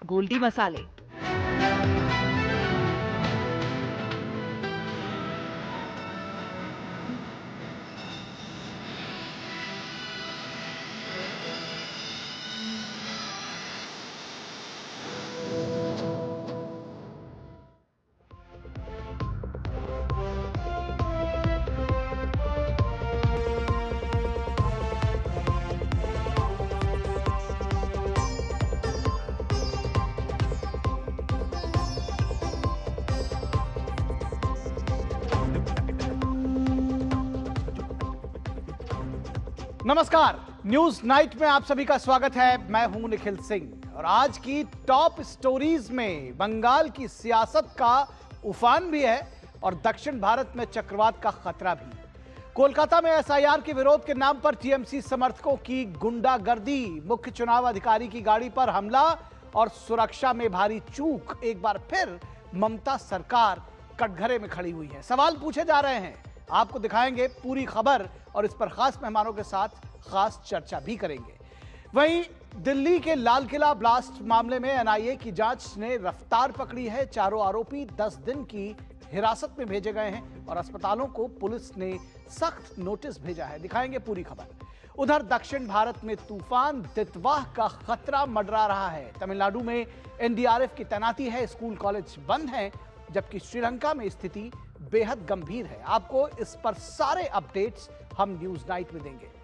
गोल्डी मसाले। नमस्कार, news night में आप सभी का स्वागत है। मैं हूं निखिल सिंह और आज की टॉप स्टोरीज में बंगाल की सियासत का उफान भी है और दक्षिण भारत में चक्रवात का खतरा भी। कोलकाता में एसआईआर के विरोध के नाम पर टीएमसी समर्थकों की गुंडागर्दी, मुख्य चुनाव अधिकारी की गाड़ी पर हमला और सुरक्षा में भारी चूक। एक बार फिर ममता सरकार कटघरे में खड़ी हुई है। सवाल पूछे जा रहे हैं, आपको दिखाएंगे पूरी खबर और इस पर खास मेहमानों के साथ खास चर्चा भी करेंगे। वहीं दिल्ली के लाल किला ब्लास्ट मामले में एनआईए की जांच ने रफ्तार पकड़ी है। चारों आरोपी 10 दिन की हिरासत में भेजे गए हैं और अस्पतालों को पुलिस ने सख्त नोटिस भेजा है। दिखाएंगे पूरी खबर। उधर दक्षिण भारत में तूफान तितवाह का खतरा मंडरा रहा है। तमिलनाडु में एनडीआरएफ की तैनाती है, स्कूल कॉलेज बंद हैं, जबकि श्रीलंका में स्थिति बेहद गंभीर है। आपको इस पर सारे अपडेट्स हम न्यूज नाइट में देंगे।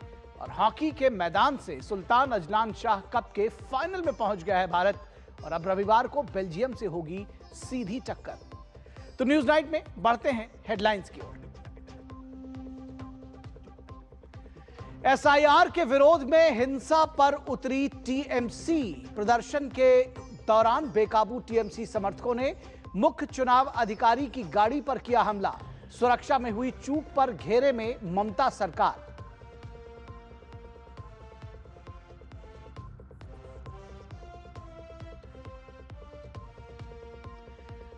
और हॉकी के मैदान से सुल्तान अजलान शाह कप के फाइनल में पहुंच गया है भारत और अब रविवार को बेल्जियम से होगी सीधी टक्कर। तो न्यूज नाइट में बढ़ते हैं हेडलाइंस की ओर। एसआईआर के विरोध में हिंसा पर उतरी टीएमसी। प्रदर्शन के दौरान बेकाबू टीएमसी समर्थकों ने मुख्य चुनाव अधिकारी की गाड़ी पर किया हमला। सुरक्षा में हुई चूक पर घेरे में ममता सरकार।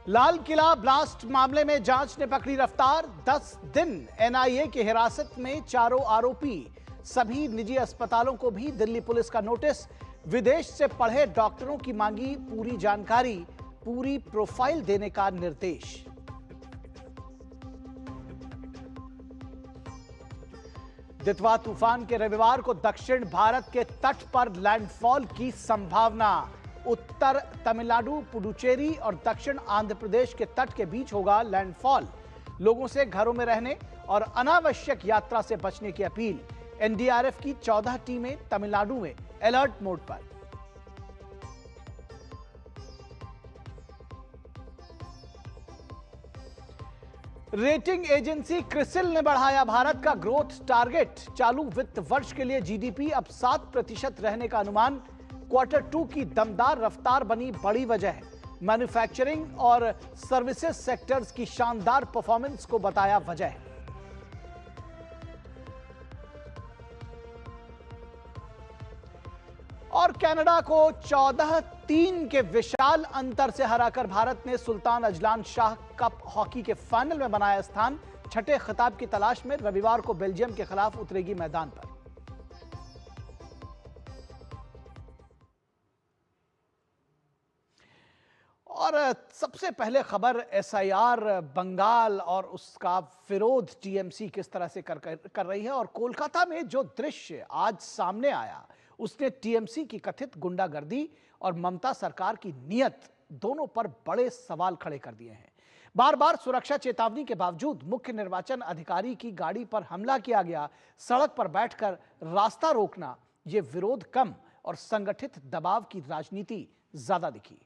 लाल किला ब्लास्ट मामले में जांच ने पकड़ी रफ्तार। 10 दिन एनआईए की हिरासत में चारों आरोपी। सभी निजी अस्पतालों को भी दिल्ली पुलिस का नोटिस। विदेश से पढ़े डॉक्टरों की मांगी पूरी जानकारी, पूरी प्रोफाइल देने का निर्देश। दितवा तूफान के रविवार को दक्षिण भारत के तट पर लैंडफॉल की संभावना। उत्तर तमिलनाडु, पुडुचेरी और दक्षिण आंध्र प्रदेश के तट के बीच होगा लैंडफॉल। लोगों से घरों में रहने और अनावश्यक यात्रा से बचने की अपील। एनडीआरएफ की 14 टीमें तमिलनाडु में अलर्ट मोड पर। रेटिंग एजेंसी क्रिसिल ने बढ़ाया भारत का ग्रोथ टारगेट। चालू वित्त वर्ष के लिए जीडीपी अब 7% रहने का अनुमान। Q2 की दमदार रफ्तार बनी बड़ी वजह। मैन्युफैक्चरिंग और सर्विसेज सेक्टर्स की शानदार परफॉर्मेंस को बताया वजह। और कनाडा को 14-3 के विशाल अंतर से हराकर भारत ने Sultan Azlan Shah cup hockey के फाइनल में बनाया स्थान। छठे खिताब की तलाश में रविवार को बेल्जियम के खिलाफ उतरेगी मैदान पर। और सबसे पहले खबर एसआईआर बंगाल और उसका विरोध टीएमसी किस तरह से कर रही है। और कोलकाता में जो दृश्य आज सामने आया उसने टीएमसी की कथित गुंडागर्दी और ममता सरकार की नीयत दोनों पर बड़े सवाल खड़े कर दिए हैं। बार बार सुरक्षा चेतावनी के बावजूद मुख्य निर्वाचन अधिकारी की गाड़ी पर हमला किया गया। सड़क पर बैठकर रास्ता रोकना, यह विरोध कम और संगठित दबाव की राजनीति ज्यादा दिखी।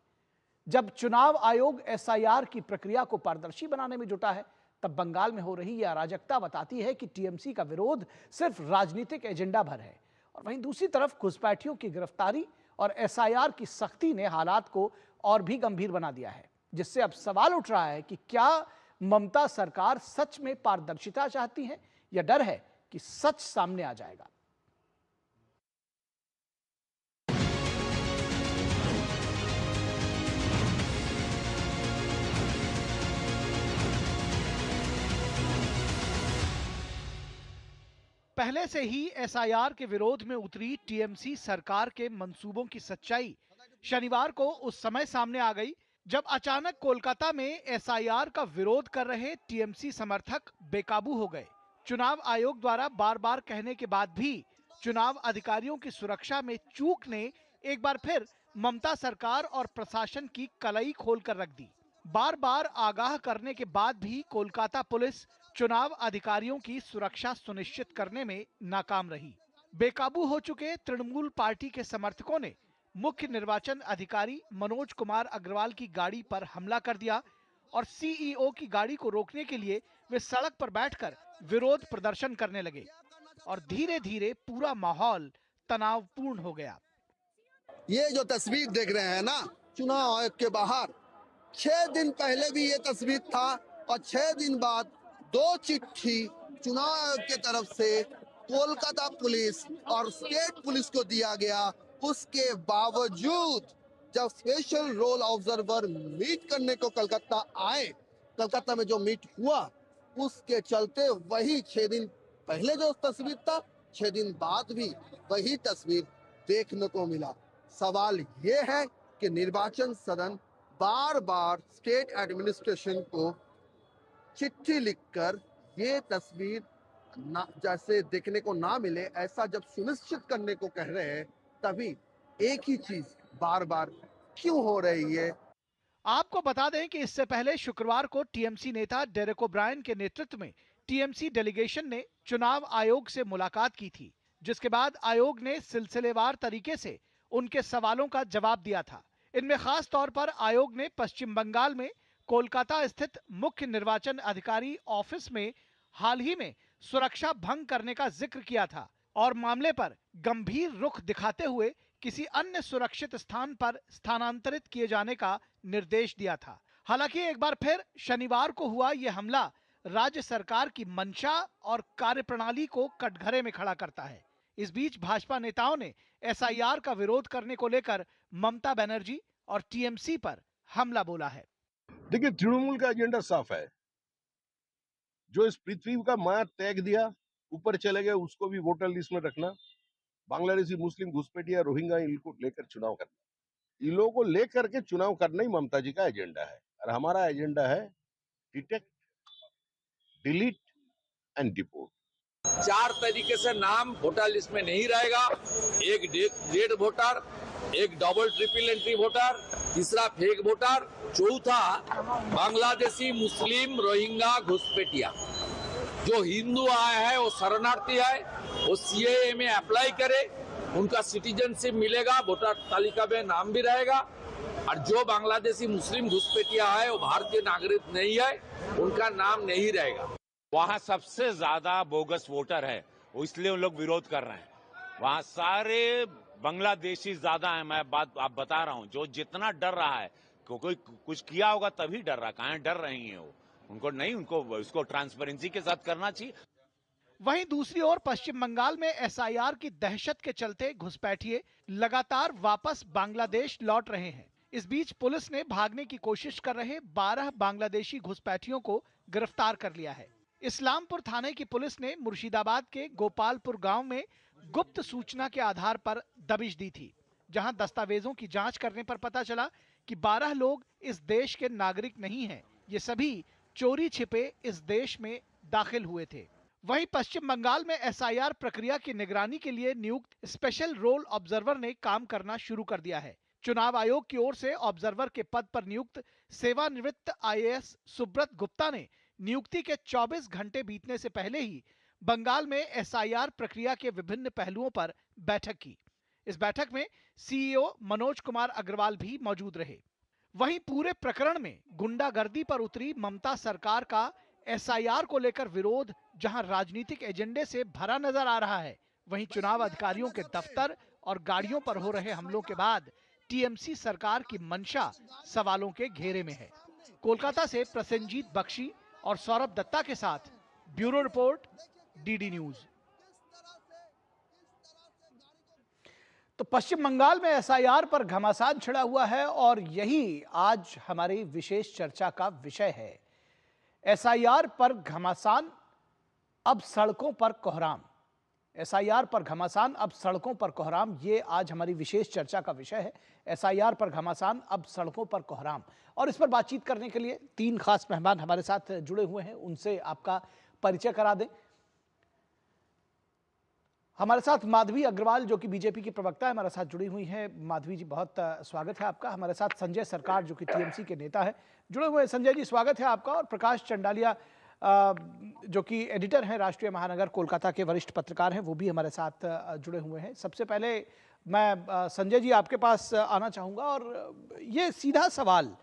जब चुनाव आयोग एसआईआर की प्रक्रिया को पारदर्शी बनाने में जुटा है, तब बंगाल में हो रही यह अराजकता बताती है कि टीएमसी का विरोध सिर्फ राजनीतिक एजेंडा भर है। और वहीं दूसरी तरफ घुसपैठियों की गिरफ्तारी और एसआईआर की सख्ती ने हालात को और भी गंभीर बना दिया है, जिससे अब सवाल उठ रहा है कि क्या ममता सरकार सच में पारदर्शिता चाहती है या डर है कि सच सामने आ जाएगा। पहले से ही एसआईआर के विरोध में उतरी टीएमसी सरकार के मंसूबों की सच्चाई शनिवार को उस समय सामने आ गई जब अचानक कोलकाता में एसआईआर का विरोध कर रहे टीएमसी समर्थक बेकाबू हो गए। चुनाव आयोग द्वारा बार बार कहने के बाद भी चुनाव अधिकारियों की सुरक्षा में चूक ने एक बार फिर ममता सरकार और प्रशासन की कलई खोलकर रख दी। बार बार आगाह करने के बाद भी कोलकाता पुलिस चुनाव अधिकारियों की सुरक्षा सुनिश्चित करने में नाकाम रही। बेकाबू हो चुके तृणमूल पार्टी के समर्थकों ने मुख्य निर्वाचन अधिकारी मनोज कुमार अग्रवाल की गाड़ी पर हमला कर दिया और सीईओ की गाड़ी को रोकने के लिए वे सड़क पर बैठकर विरोध प्रदर्शन करने लगे और धीरे धीरे पूरा माहौल तनावपूर्ण हो गया। ये जो तस्वीर देख रहे हैं ना, चुनाव आयोग के बाहर 6 दिन पहले भी ये तस्वीर था और 6 दिन बाद 2 चिट्ठी चुनाव आयोग की तरफ से कोलकाता पुलिस और स्टेट पुलिस को दिया गया। उसके बावजूद जब स्पेशल रोल ऑब्जर्वर मीट करने को कलकत्ता आए, कलकत्ता में जो मीट हुआ उसके चलते वही 6 दिन पहले जो तस्वीर था, 6 दिन बाद भी वही तस्वीर देखने को मिला। सवाल ये है कि निर्वाचन सदन बार बार स्टेट एडमिनिस्ट्रेशन को चिट्ठी लिखकर ये तस्वीर जैसे देखने को ना मिले, ऐसा जब सुनिश्चित करने को कह रहे हैं, तभी एक ही चीज बार बार क्यों हो रही है। आपको बता दें कि इससे पहले शुक्रवार को टीएमसी नेता डेरेक ओब्रायन के नेतृत्व में टीएमसी डेलीगेशन ने चुनाव आयोग से मुलाकात की थी, जिसके बाद आयोग ने सिलसिलेवार तरीके से उनके सवालों का जवाब दिया था। इनमें खास तौर पर आयोग ने पश्चिम बंगाल में कोलकाता स्थित मुख्य निर्वाचन अधिकारी ऑफिस में हाल ही में सुरक्षा भंग करने का जिक्र किया था और मामले पर गंभीर रुख दिखाते हुए किसी अन्य सुरक्षित स्थान पर स्थानांतरित किए जाने का निर्देश दिया था। हालांकि एक बार फिर शनिवार को हुआ यह हमला राज्य सरकार की मंशा और कार्यप्रणाली को कटघरे में खड़ा करता है। इस बीच भाजपा नेताओं ने एसआईआर का विरोध करने को लेकर ममता बनर्जी और टीएमसी पर हमला बोला है। देखिए, तृणमूल का एजेंडा साफ है। जो इस पृथ्वी का माया त्याग दिया, ऊपर चले गए, उसको भी वोटर लिस्ट में रखना, बांग्लादेशी मुस्लिम घुसपैठिया रोहिंग्या इनको लेकर चुनाव करना, इन लोगों को लेकर के चुनाव करना ही ममता जी का एजेंडा है। और हमारा एजेंडा है डिटेक्ट, डिलीट एंड डिपोर्ट। 4 तरीके से नाम वोटर लिस्ट में नहीं रहेगा। एक डेड वोटर, एक डबल ट्रिपल एंट्री वोटर, तीसरा फेक वोटर, चौथा बांग्लादेशी मुस्लिम रोहिंग्या घुसपैठिया। जो हिंदू आए हैं वो शरणार्थी है, वो सीएए में अप्लाई करे, उनका सिटीजनशिप मिलेगा, वोटर तालिका में नाम भी रहेगा। और जो बांग्लादेशी मुस्लिम घुसपैठिया है वो भारतीय नागरिक नहीं है, उनका नाम नहीं रहेगा। वहाँ सबसे ज्यादा बोगस वोटर है, वो इसलिए उन लोग विरोध कर रहे हैं। वहाँ सारे बांग्लादेशी ज्यादा है। मैं बात आप बता रहा हूँ, जो जितना डर रहा है, कोई कुछ किया होगा तभी डर रहा, कहाँ डर रही है वो, उनको नहीं, उनको उसको ट्रांसपेरेंसी के साथ करना चाहिए। वहीं दूसरी ओर पश्चिम बंगाल में एसआईआर की दहशत के चलते घुसपैठिए लगातार वापस बांग्लादेश लौट रहे हैं। इस बीच पुलिस ने भागने की कोशिश कर रहे 12 बांग्लादेशी घुसपैठियों को गिरफ्तार कर लिया है। इस्लामपुर थाने की पुलिस ने मुर्शिदाबाद के गोपालपुर गांव में गुप्त सूचना के आधार पर दबिश दी थी, जहां दस्तावेजों की जांच करने पर पता चला कि 12 लोग इस देश के नागरिक नहीं हैं। ये सभी चोरी छिपे इस देश में दाखिल हुए थे। वहीं पश्चिम बंगाल में एसआईआर प्रक्रिया की निगरानी के लिए नियुक्त स्पेशल रोल ऑब्जर्वर ने काम करना शुरू कर दिया है। चुनाव आयोग की ओर से ऑब्जर्वर के पद पर नियुक्त सेवानिवृत्त आईएएस सुब्रत गुप्ता ने नियुक्ति के 24 घंटे बीतने से पहले ही बंगाल में एसआईआर प्रक्रिया के विभिन्न पहलुओं पर बैठक की। इस बैठक में सीईओ मनोज कुमार अग्रवाल भी मौजूद रहे। वहीं पूरे प्रकरण में गुंडागर्दी पर उतरी ममता सरकार का एसआईआर को लेकर विरोध जहां राजनीतिक एजेंडे से भरा नजर आ रहा है, वहीं चुनाव अधिकारियों के दफ्तर और गाड़ियों पर हो रहे हमलों के बाद टीएमसी सरकार की मंशा सवालों के घेरे में है। कोलकाता से प्रसेनजीत बख्शी और सौरभ दत्ता के साथ ब्यूरो रिपोर्ट, डीडी न्यूज। तो पश्चिम बंगाल में एसआईआर पर घमासान छिड़ा हुआ है और यही आज हमारी विशेष चर्चा का विषय है। एसआईआर पर घमासान, अब सड़कों पर कोहराम। एसआईआर पर घमासान, अब सड़कों पर कोहराम, ये आज हमारी विशेष चर्चा का विषय है। एसआईआर पर घमासान, अब सड़कों पर कोहराम। और इस पर बातचीत करने के लिए 3 खास मेहमान हमारे साथ जुड़े हुए हैं, उनसे आपका परिचय करा दें। हमारे साथ माधवी अग्रवाल जो कि बीजेपी की प्रवक्ता है, हमारे साथ जुड़ी हुई हैं। माधवी जी, बहुत स्वागत है आपका। हमारे साथ संजय सरकार जो कि टीएमसी के नेता है, जुड़े हुए हैं। संजय जी, स्वागत है आपका। और प्रकाश चंडालिया जो कि एडिटर हैं, राष्ट्रीय महानगर कोलकाता के वरिष्ठ पत्रकार हैं, वो भी हमारे साथ जुड़े हुए हैं। सबसे पहले मैं संजय जी आपके पास आना चाहूँगा और ये सीधा सवाल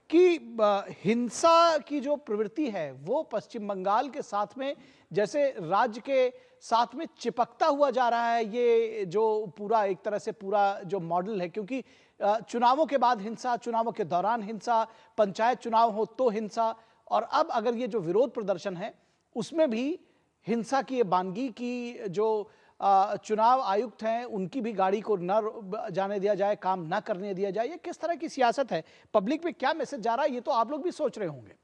कि हिंसा की जो प्रवृत्ति है वो पश्चिम बंगाल के साथ में जैसे राज्य के साथ में चिपकता हुआ जा रहा है, ये जो पूरा एक तरह से पूरा जो मॉडल है, क्योंकि चुनावों के बाद हिंसा, चुनावों के दौरान हिंसा, पंचायत चुनाव हो तो हिंसा, और अब अगर ये जो विरोध प्रदर्शन है उसमें भी हिंसा की ये बानगी की जो चुनाव आयुक्त हैं उनकी भी गाड़ी को न जाने दिया जाए, काम न करने दिया जाए, ये किस तरह की सियासत है? पब्लिक में क्या मैसेज जा रहा है, ये तो आप लोग भी सोच रहे होंगे।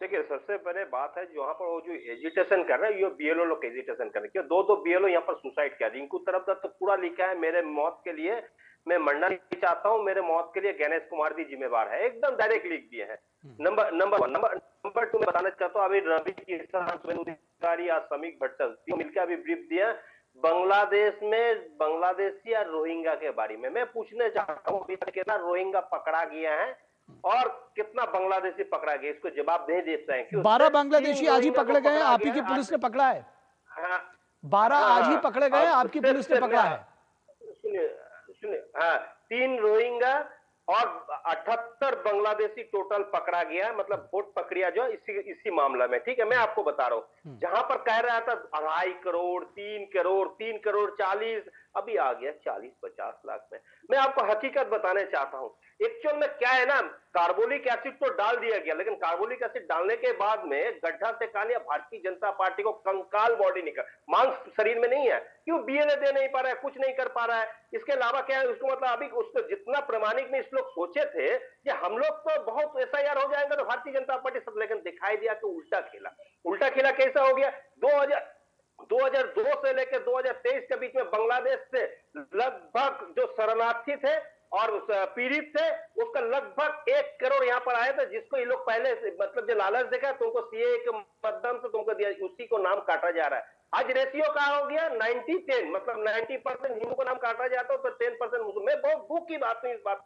देखिए, सबसे पहले बात है यहाँ पर वो जो एजिटेशन कर रहे हैं, ये बीएलओ लोग एजिटेशन कर रहे हैं। क्यों 2 बीएलओ यहाँ पर सुसाइड किया। रिंकू तरफ तो पूरा लिखा है, मेरे मौत के लिए मैं मरना नहीं चाहता हूँ, मेरे मौत के लिए गणेश कुमार भी जिम्मेवार है, एकदम डायरेक्ट लिख दिए हैं। नंबर 2 में बताना चाहता हूँ, अभी रवि किसान, सुवेंदु अधिकारी या समीक भट्टल मिलकर अभी ब्रीफ दिया बांग्लादेश में बांग्लादेशी या रोहिंग्या के बारे में। मैं पूछना चाहता हूँ अभी तक कितना रोहिंग्या पकड़ा गया है और कितना बांग्लादेशी पकड़ा गया, इसको जवाब नहीं दे पाए। 12 बांग्लादेशी आज ही पकड़े गए हैं, आप ही की पुलिस ने पकड़ा है। 12 आज ही पकड़े गए हैं, आपकी पुलिस ने पकड़ा है। सुनिए, हाँ, 3 रोहिंग्या और 78 बांग्लादेशी टोटल पकड़ा गया, मतलब वोट प्रक्रिया जो इसी मामला में। ठीक है, मैं आपको बता रहा हूँ, जहां पर कह रहा था 2.5 करोड़ 3 करोड़ 3 करोड़ 40, अभी आ गया 40-50 लाख में। मैं आपको हकीकत बताने चाहता हूँ। एक्चुअल में क्या है ना, कार्बोलिक एसिड तो डाल दिया गया, लेकिन कार्बोलिक एसिड डालने के बाद में गड्ढा से कालिया भारतीय जनता पार्टी को कंकाल बॉडी निकल, मांस शरीर में नहीं है। क्यों बीएलए दे नहीं पा रहा है, कुछ नहीं कर पा रहा है। इसके अलावा क्या है, उसको मतलब अभी उसको जितना प्रामाणिक में इस लोग सोचे थे कि हम लोग तो बहुत एसआईआर हो जाएगा तो भारतीय जनता पार्टी सब, लेकिन दिखाई दिया कि उल्टा खेला। कैसा हो गया? 2002 से लेकर 2023 के बीच में बांग्लादेश से लगभग जो शरणार्थी थे और पीड़ित थे, उसका लगभग 1 करोड़ यहाँ पर आए थे, जिसको ये लोग पहले से मतलब जो लालच देखा तुमको सीए के माध्यम से तुमको दिया, उसी को नाम काटा जा रहा है। आज रेशियो कहा हो गया 90-10, मतलब 90% हिंदू को नाम काटा जाता है तो 10% मुस्लिम। मैं बहुत दुख की बात नहीं, इस बात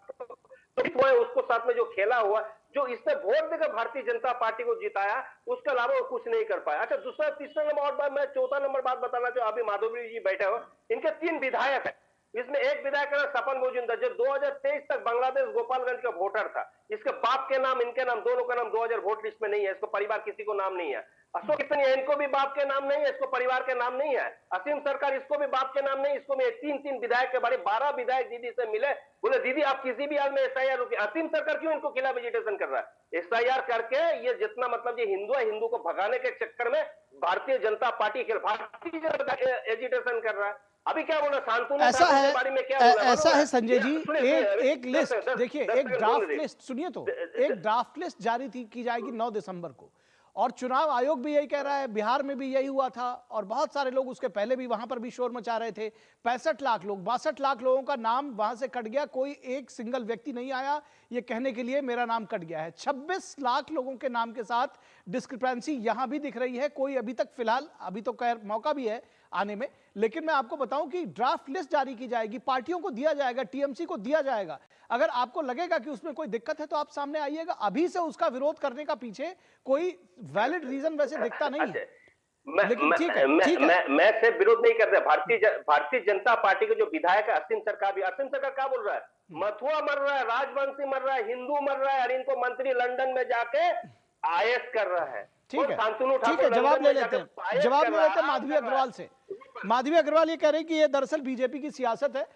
तो उसको साथ में जो खेला हुआ, जो इसने वोट देकर भारतीय जनता पार्टी को जिताया, उसके अलावा वो कुछ नहीं कर पाया। अच्छा, दूसरा तीसरा नंबर और बात, मैं चौथा नंबर बात बताना चाहूँ। अभी माधवी जी बैठे हो, इनके 3 विधायक है, इसमें एक विधायक है सपन मोजुमदार, जो 2023 तक बांग्लादेश गोपालगंज का वोटर था। इसके बाप के नाम, इनके नाम, दोनों का नाम 2000 वोट लिस्ट में नहीं है। इसको परिवार किसी को नाम नहीं है। अशोक कितनी, इनको भी बाप के नाम नहीं है, इसको परिवार के नाम नहीं है। असीम सरकार, इसको भी बाप के नाम नहीं, इसको में 3 विधायक के बारे 12 विधायक दीदी से मिले, बोले दीदी आप किसी भी हाल में एसआईआर रुकी। असीम सरकार क्यों इनको खिलाफ एजिटेशन कर रहा है? एसआईआर करके ये जितना मतलब ये हिंदू है, हिंदू को भगाने के चक्कर में भारतीय जनता पार्टी एजिटेशन कर रहा है। अभी क्या बोला शांतनु ऐसा है, बारे में क्या बोला? ऐसा है संजय जी, एक लिस्ट देखिए, एक ड्राफ्ट लिस्ट सुनिए, तो एक ड्राफ्ट लिस्ट जारी की जाएगी 9 दिसंबर को, और चुनाव आयोग भी यही कह रहा है, बिहार में भी यही हुआ था, और बहुत सारे लोग उसके पहले भी वहां पर भी शोर मचा रहे थे। 65 लाख लोग, 62 लाख लोगों का नाम वहां से कट गया, कोई एक सिंगल व्यक्ति नहीं आया ये कहने के लिए मेरा नाम कट गया है। 26 लाख लोगों के नाम के साथ डिस्क्रिपेंसी यहां भी दिख रही है। कोई अभी तक फिलहाल, अभी तो खैर मौका भी है आने में, लेकिन मैं आपको बताऊं कि ड्राफ्ट लिस्ट जारी की जाएगी, पार्टियों को दिया जाएगा, टीएमसी को दिया जाएगा। अगर आपको लगेगा कि उसमें कोई दिक्कत है तो आप सामने आइएगा। अभी से उसका विरोध करने का पीछे कोई वैलिड रीजन वैसे दिखता नहीं है। लेकिन ठीक है, मैं से विरोध नहीं कर रहा। भारतीय जनता पार्टी के जो विधायक है असीम सरकार भी, असीम सरकार क्या बोल रहा है? मथुआ मर रहा है, राजवंशी मर रहा है, हिंदू मर रहा है, और इनको मंत्री लंदन में जाके आईएएस कर रहा है। ठीक है, जवाब ले लेते हैं माधवी अग्रवाल से। माधवी अग्रवाल ये कह रहे हैं कि ये दरअसल बीजेपी की सियासत है,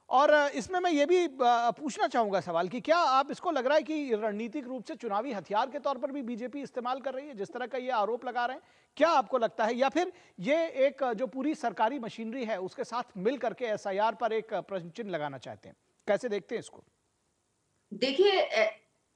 और इसमें मैं ये भी पूछना चाहूंगा सवाल कि क्या आप इसको लग रहा है कि रणनीतिक रूप से चुनावी हथियार के तौर पर भी बीजेपी इस्तेमाल कर रही है, जिस तरह का ये आरोप लगा रहे हैं? क्या आपको लगता है, या फिर ये एक जो पूरी सरकारी मशीनरी है उसके साथ मिल करके एसआईआर पर एक प्रश्न चिन्ह लगाना चाहते हैं? कैसे देखते हैं इसको? देखिए,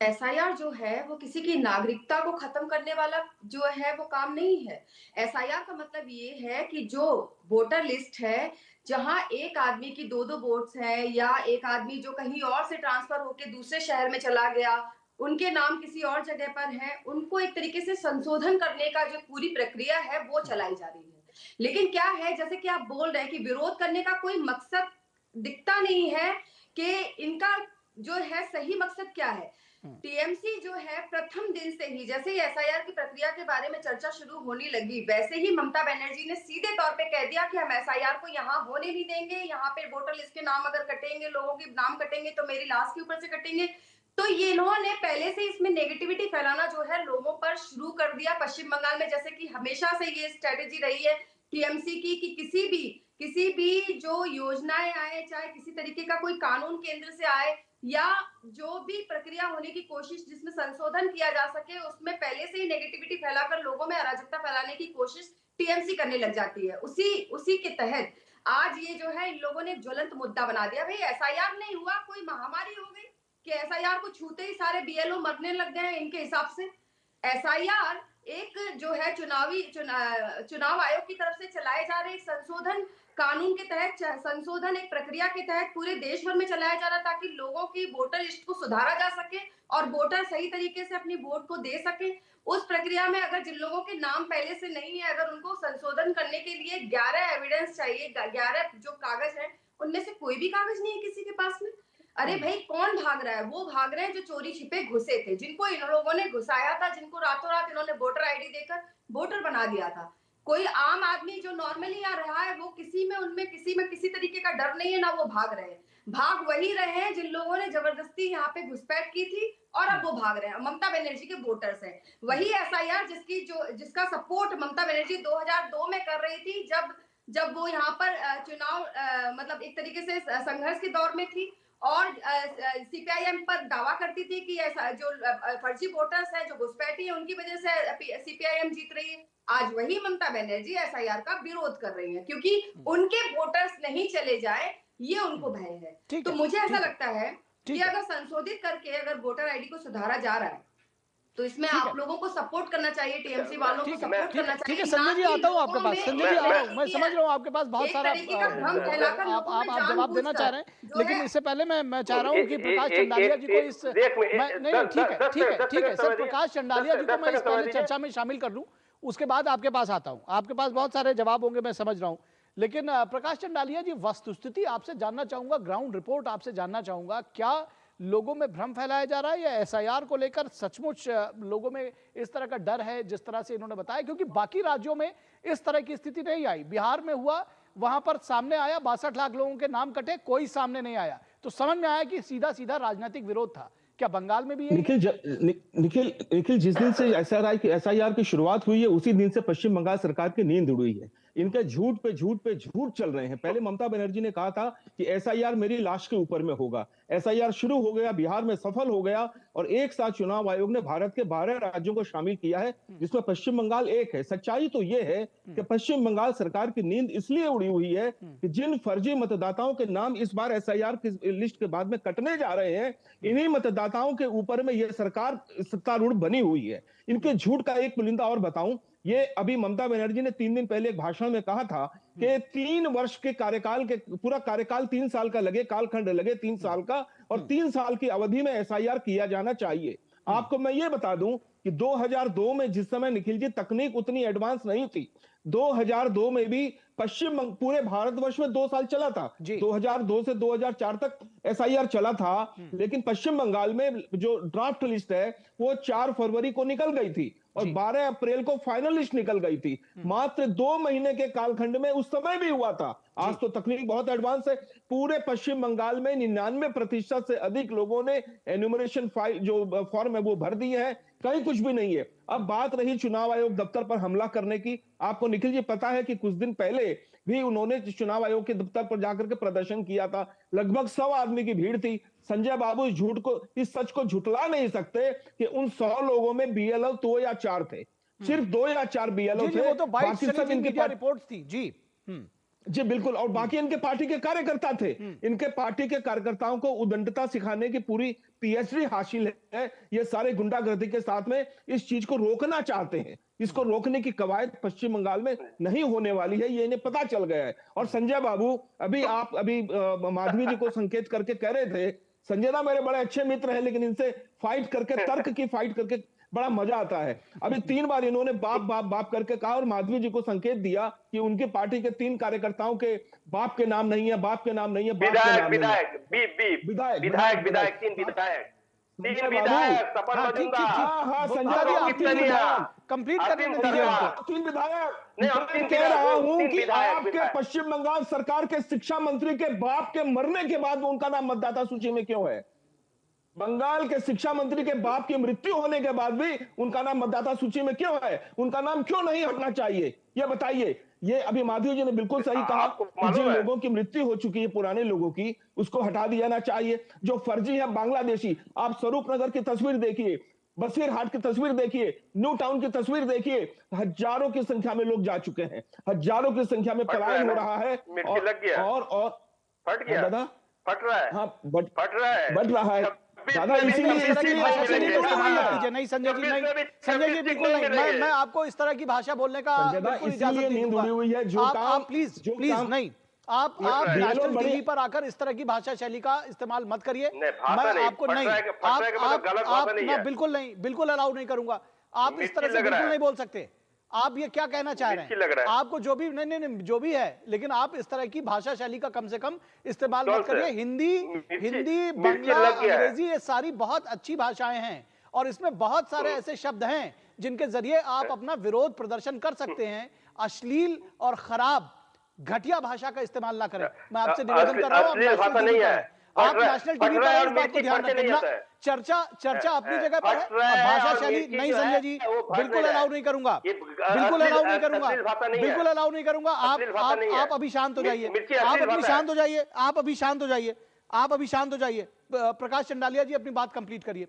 एसआईआर जो है वो किसी की नागरिकता को खत्म करने वाला जो है वो काम नहीं है। एसआईआर का मतलब ये है कि जो वोटर लिस्ट है, जहां एक आदमी की दो दो वोट्स हैं या एक आदमी जो कहीं और से ट्रांसफर होकर दूसरे शहर में चला गया, उनके नाम किसी और जगह पर है, उनको एक तरीके से संशोधन करने का जो पूरी प्रक्रिया है वो चलाई जा रही है। लेकिन क्या है, जैसे कि आप बोल रहे हैं कि विरोध करने का कोई मकसद दिखता नहीं है कि इनका जो है सही मकसद क्या है। टीएमसी जो है प्रथम दिन से ही, जैसे ही एसआईआर की प्रक्रिया के बारे में चर्चा शुरू होने लगी, वैसे ही ममता बनर्जी ने सीधे तौर पे कह दिया कि हम एसआईआर को यहाँ होने नहीं देंगे, यहाँ पे वोटर लिस्ट के नाम अगर कटेंगे, लोगों के नाम कटेंगे तो मेरी लाश के ऊपर से कटेंगे। तो ये इन्होंने पहले से इसमें नेगेटिविटी फैलाना जो है लोगों पर शुरू कर दिया पश्चिम बंगाल में, जैसे कि हमेशा से ये स्ट्रेटेजी रही है टीएमसी की कि किसी भी जो योजनाएं आए, चाहे किसी तरीके का कोई कानून केंद्र से आए या जो भी प्रक्रिया होने की कोशिश जिसमें संशोधन किया जा सके, उसमें पहले से ही नेगेटिविटी फैलाकर लोगों में अराजकता फैलाने की कोशिश टीएमसी करने लग जाती है। उसी के तहत आज ये जो है इन लोगों ने ज्वलंत मुद्दा बना दिया। भाई एसआईआर नहीं हुआ, कोई महामारी हो गई कि एसआईआर को छूते ही सारे बीएलओ मरने लग गए हैं इनके हिसाब से। एसआईआर एक जो है चुनाव आयोग की तरफ से चलाए जा रहे संशोधन कानून के तहत, संशोधन एक प्रक्रिया के तहत पूरे देश भर में चलाया जा रहा ताकि लोगों की वोटर लिस्ट को सुधारा जा सके और वोटर सही तरीके से अपनी वोट को दे सके। उस प्रक्रिया में अगर जिन लोगों के नाम पहले से नहीं है, अगर उनको संशोधन करने के लिए 11 एविडेंस चाहिए, 11 जो कागज है उनमें से कोई भी कागज नहीं है किसी के पास में। अरे भाई कौन भाग रहा है? वो भाग रहे हैं जो चोरी छिपे घुसे थे, जिनको इन लोगों ने घुसाया था, जिनको रातों रात इन्होंने वोटर आईडी देकर वोटर बना दिया था। कोई आम आदमी जो नॉर्मली यहाँ रहा है वो किसी में किसी तरीके का डर नहीं है, ना वो भाग रहे हैं। भाग वही रहे हैं जिन लोगों ने जबरदस्ती यहाँ पे घुसपैठ की थी और अब वो भाग रहे हैं। ममता बनर्जी के वोटर्स हैं। वही एसआईआर जिसका सपोर्ट ममता बनर्जी 2002 में कर रही थी, जब वो यहाँ पर चुनाव मतलब एक तरीके से संघर्ष के दौर में थी और सीपीआईएम पर दावा करती थी कि ऐसा जो फर्जी वोटर्स हैं, जो घुसपैठी है, उनकी वजह से सीपीआईएम जीत रही है। आज वही ममता बनर्जी एसआईआर का विरोध कर रही है क्योंकि उनके वोटर्स नहीं चले जाए, ये उनको भय है। तो मुझे ऐसा लगता है कि अगर संशोधित करके अगर वोटर आईडी को सुधारा जा रहा है तो इसमें आप लोगों को सपोर्ट करना चाहिए, टीएमसी वालों को सपोर्ट करना चाहिए। ठीक है संजय जी, आता हूँ आपके पास। संजय जी आ रहा हूँ, मैं समझ रहा हूँ आपके पास बहुत सारा आप जवाब देना चाह रहे हैं, लेकिन इससे पहले मैं चाह रहा हूँ कि प्रकाश चंडालिया जी को इस नहीं ठीक है सर, प्रकाश चंडालिया जी को मैं इस पहले चर्चा में शामिल कर लूँ, उसके बाद आपके पास आता हूँ। आपके पास बहुत सारे जवाब होंगे, मैं समझ रहा हूँ, लेकिन प्रकाश चंडालिया जी वस्तुस्थिति आपसे जानना चाहूंगा, ग्राउंड रिपोर्ट आपसे जानना चाहूंगा। क्या लोगों में भ्रम फैलाया जा रहा है या एसआईआर को लेकर सचमुच लोगों में इस तरह का डर है जिस तरह से इन्होंने बताया? क्योंकि बाकी राज्यों में इस तरह की स्थिति नहीं आई। बिहार में हुआ, वहां पर सामने आया 62 लाख लोगों के नाम कटे, कोई सामने नहीं आया, तो समझ में आया कि सीधा सीधा राजनीतिक विरोध था। क्या बंगाल में भी निखिल जिस दिन से एसआईआर की शुरुआत हुई है उसी दिन से पश्चिम बंगाल सरकार की नींद उड़ी है। इनके झूठ पे झूठ चल रहे हैं। पहले ममता बनर्जी ने कहा था कि एसआईआर मेरी लाश के ऊपर में होगा। एसआईआर शुरू हो गया, बिहार में सफल हो गया और एक साथ चुनाव आयोग ने भारत के 12 राज्यों को शामिल किया है, जिसमें पश्चिम बंगाल एक है। सच्चाई तो यह है कि पश्चिम बंगाल सरकार की नींद इसलिए उड़ी हुई है कि जिन फर्जी मतदाताओं के नाम इस बार एसआईआर की लिस्ट के बाद में कटने जा रहे हैं, इन्हीं मतदाताओं के ऊपर में यह सरकार सत्तारूढ़ बनी हुई है। इनके झूठ का एक पुलिंदा और बताऊं, ये अभी ममता बनर्जी ने 3 दिन पहले एक भाषण में कहा था कि 3 वर्ष के कार्यकाल के पूरा कार्यकाल 3 साल का लगे, कालखंड लगे 3 साल का, और 3 साल की अवधि में एसआईआर किया जाना चाहिए। आपको मैं ये बता दूं कि 2002 में जिस समय निखिल जी तकनीक उतनी एडवांस नहीं थी, 2002 में भी पूरे भारतवर्ष में 2 साल चला था। 2002 से 2004 तक एसआईआर चला था, लेकिन पश्चिम बंगाल में जो ड्राफ्ट लिस्ट है वो 4 फरवरी को निकल गई थी और 12 अप्रैल को फाइनल लिस्ट निकल गई थी। मात्र 2 महीने के कालखंड में उस समय भी हुआ था। आज तो तकनीक बहुत एडवांस है। पूरे पश्चिम बंगाल में 99% से अधिक लोगों ने एन्यूमरेशन फाइल जो फॉर्म है वो भर दिए हैं, कहीं कुछ भी नहीं है। अब बात रही चुनाव आयोग दफ्तर पर हमला करने की। आपको निखिल जी पता है कि कुछ दिन पहले भी उन्होंने चुनाव आयोग के दफ्तर पर जाकर के प्रदर्शन किया था। लगभग 100 आदमी की भीड़ थी। संजय बाबू इस सच को झुटला नहीं सकते कि उन 100 लोगों में बीएलओ 2 या 4 थे। सिर्फ 2 या 4 बीएलओ थे। वो तो बाकी सब इनकी रिपोर्ट थी जी। जी बिल्कुल। और बाकी इनके पार्टी के कार्यकर्ता थे, इनके पार्टी के कार्यकर्ताओं को उद्दंडता सिखाने की पूरी पीएचडी हासिल है। ये सारे गुंडागर्दी के साथ में इस चीज को रोकना चाहते हैं। इसको रोकने की कवायद पश्चिम बंगाल में नहीं होने वाली है, ये इन्हें पता चल गया है। और संजय बाबू, आप अभी माधवी जी को संकेत करके कह रहे थे, संजय दा मेरे बड़े अच्छे मित्र हैं, लेकिन इनसे फाइट करके, तर्क की फाइट करके बड़ा मजा आता है। अभी 3 बार इन्होंने बाप बाप बाप करके कहा और माधवी जी को संकेत दिया कि उनकी पार्टी के 3 कार्यकर्ताओं के बाप के नाम नहीं है, बाप के नाम नहीं है, बाप के नाम नहीं है। विधायक 3 विधायक सपन मजूमदार। हाँ संजय जी, आप 3 विधायक कंप्लीट करने दीजिए उनको। 3 विधायक। नहीं, कह रहा हूं कि आपके विधायक। पश्चिम बंगाल सरकार के शिक्षा मंत्री के बाप के मरने के बाद उनका नाम मतदाता सूची में क्यों है? बंगाल के शिक्षा मंत्री के बाप की मृत्यु होने के बाद भी उनका नाम मतदाता सूची में क्यों है? उनका नाम क्यों नहीं हटना चाहिए, ये बताइए। ये अभी माधवी जी ने बिल्कुल सही कहा कि जिन लोगों की मृत्यु हो चुकी है, पुराने लोगों की, उसको हटा दिया जाना चाहिए। जो फर्जी है बांग्लादेशी, आप स्वरूप नगर की तस्वीर देखिए, बसीरहाट की तस्वीर देखिए, न्यू टाउन की तस्वीर देखिए, हजारों की संख्या में लोग जा चुके हैं, हजारों की संख्या में पलायन हो रहा है। और फट गया, दादा फट रहा है, हाँ फट रहा है, बढ़ रहा है दादा। इसीलिए नहीं संजय जी, नहीं संजय जी, बिल्कुल नहीं। मैं आपको इस तरह की भाषा बोलने का बिल्कुल इजाजत नहीं दूंगा। हुई है जो आप प्लीज नहीं, आप नेशनल टीवी पर आकर इस तरह की भाषा शैली का इस्तेमाल मत करिए। मैं आपको नहीं, आप बिल्कुल नहीं, बिल्कुल अलाउ नहीं करूंगा। आप इस तरह से बिल्कुल नहीं बोल सकते। आप ये क्या कहना चाह रहे हैं? आपको जो भी नहीं जो भी है, लेकिन आप इस तरह की भाषा शैली का कम से कम इस्तेमाल मत करिए। हिंदी, बांग्ला, अंग्रेजी, ये सारी बहुत अच्छी भाषाएं हैं और इसमें बहुत सारे ऐसे शब्द हैं जिनके जरिए आप अपना विरोध प्रदर्शन कर सकते हैं। अश्लील और खराब, घटिया भाषा का इस्तेमाल ना करें। मैं आपसे निवेदन कर रहा हूँ, आप नेशनल टीवी पर इस बात को ध्यान रखें। चर्चा अपनी जगह पर है, भाषा शैली नहीं संजय जी, बिल्कुल अलाउ नहीं करूंगा, बिल्कुल अलाउ नहीं करूंगा, बिल्कुल अलाउ नहीं करूंगा। आप अभी शांत हो जाइए, आप अभी शांत हो जाइए, आप अभी शांत हो जाइए, आप अभी शांत हो जाइए। प्रकाश चंडालिया जी अपनी बात कंप्लीट करिए।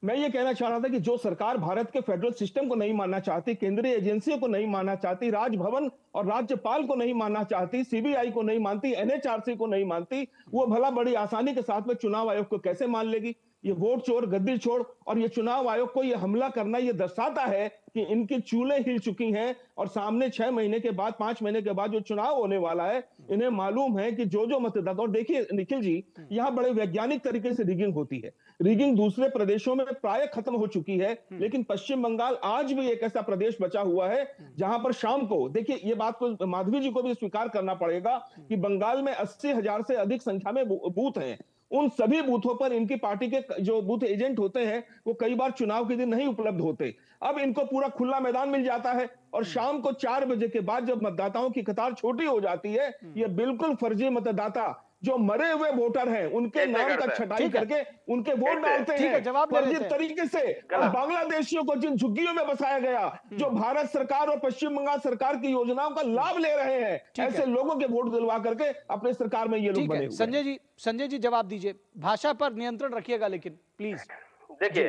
मैं ये कहना चाह रहा था कि जो सरकार भारत के फेडरल सिस्टम को नहीं मानना चाहती, केंद्रीय एजेंसियों को नहीं मानना चाहती, राजभवन और राज्यपाल को नहीं मानना चाहती, सीबीआई को नहीं मानती, एनएचआरसी को नहीं मानती, वो भला बड़ी आसानी के साथ में चुनाव आयोग को कैसे मान लेगी? ये वोट चोर, गद्दी छोड़ और ये चुनाव आयोग को ये हमला करना ये दर्शाता है कि इनकी चूलें हिल चुकी हैं और सामने 6 महीने के बाद, 5 महीने के बाद जो चुनाव होने वाला है, इन्हें मालूम है कि जो मतदाता, और देखिए निखिल जी, यहाँ बड़े वैज्ञानिक तरीके से रिगिंग होती है। रिगिंग दूसरे प्रदेशों में प्राय खत्म हो चुकी है, लेकिन पश्चिम बंगाल आज भी एक ऐसा प्रदेश बचा हुआ है जहां पर शाम को, देखिए ये बात को माधवी जी को भी स्वीकार करना पड़ेगा कि बंगाल में 80,000 से अधिक संख्या में बूथ हैं। उन सभी बूथों पर इनकी पार्टी के जो बूथ एजेंट होते हैं वो कई बार चुनाव के दिन नहीं उपलब्ध होते। अब इनको पूरा खुला मैदान मिल जाता है और शाम को 4 बजे के बाद जब मतदाताओं की कतार छोटी हो जाती है, ये बिल्कुल फर्जी मतदाता जो मरे हुए वोटर हैं उनके नाम का छटाई करके उनके वोट डालते हैं फर्जी तरीके से। और बांग्लादेशियों को जिन झुग्गियों में बसाया गया, जो भारत सरकार और पश्चिम बंगाल सरकार की योजनाओं का लाभ ले रहे हैं, ऐसे लोगों के वोट दिलवा करके अपने सरकार में ये लोग बने हुए। संजय जी जवाब दीजिए, भाषा पर नियंत्रण रखिएगा लेकिन प्लीज। देखिए,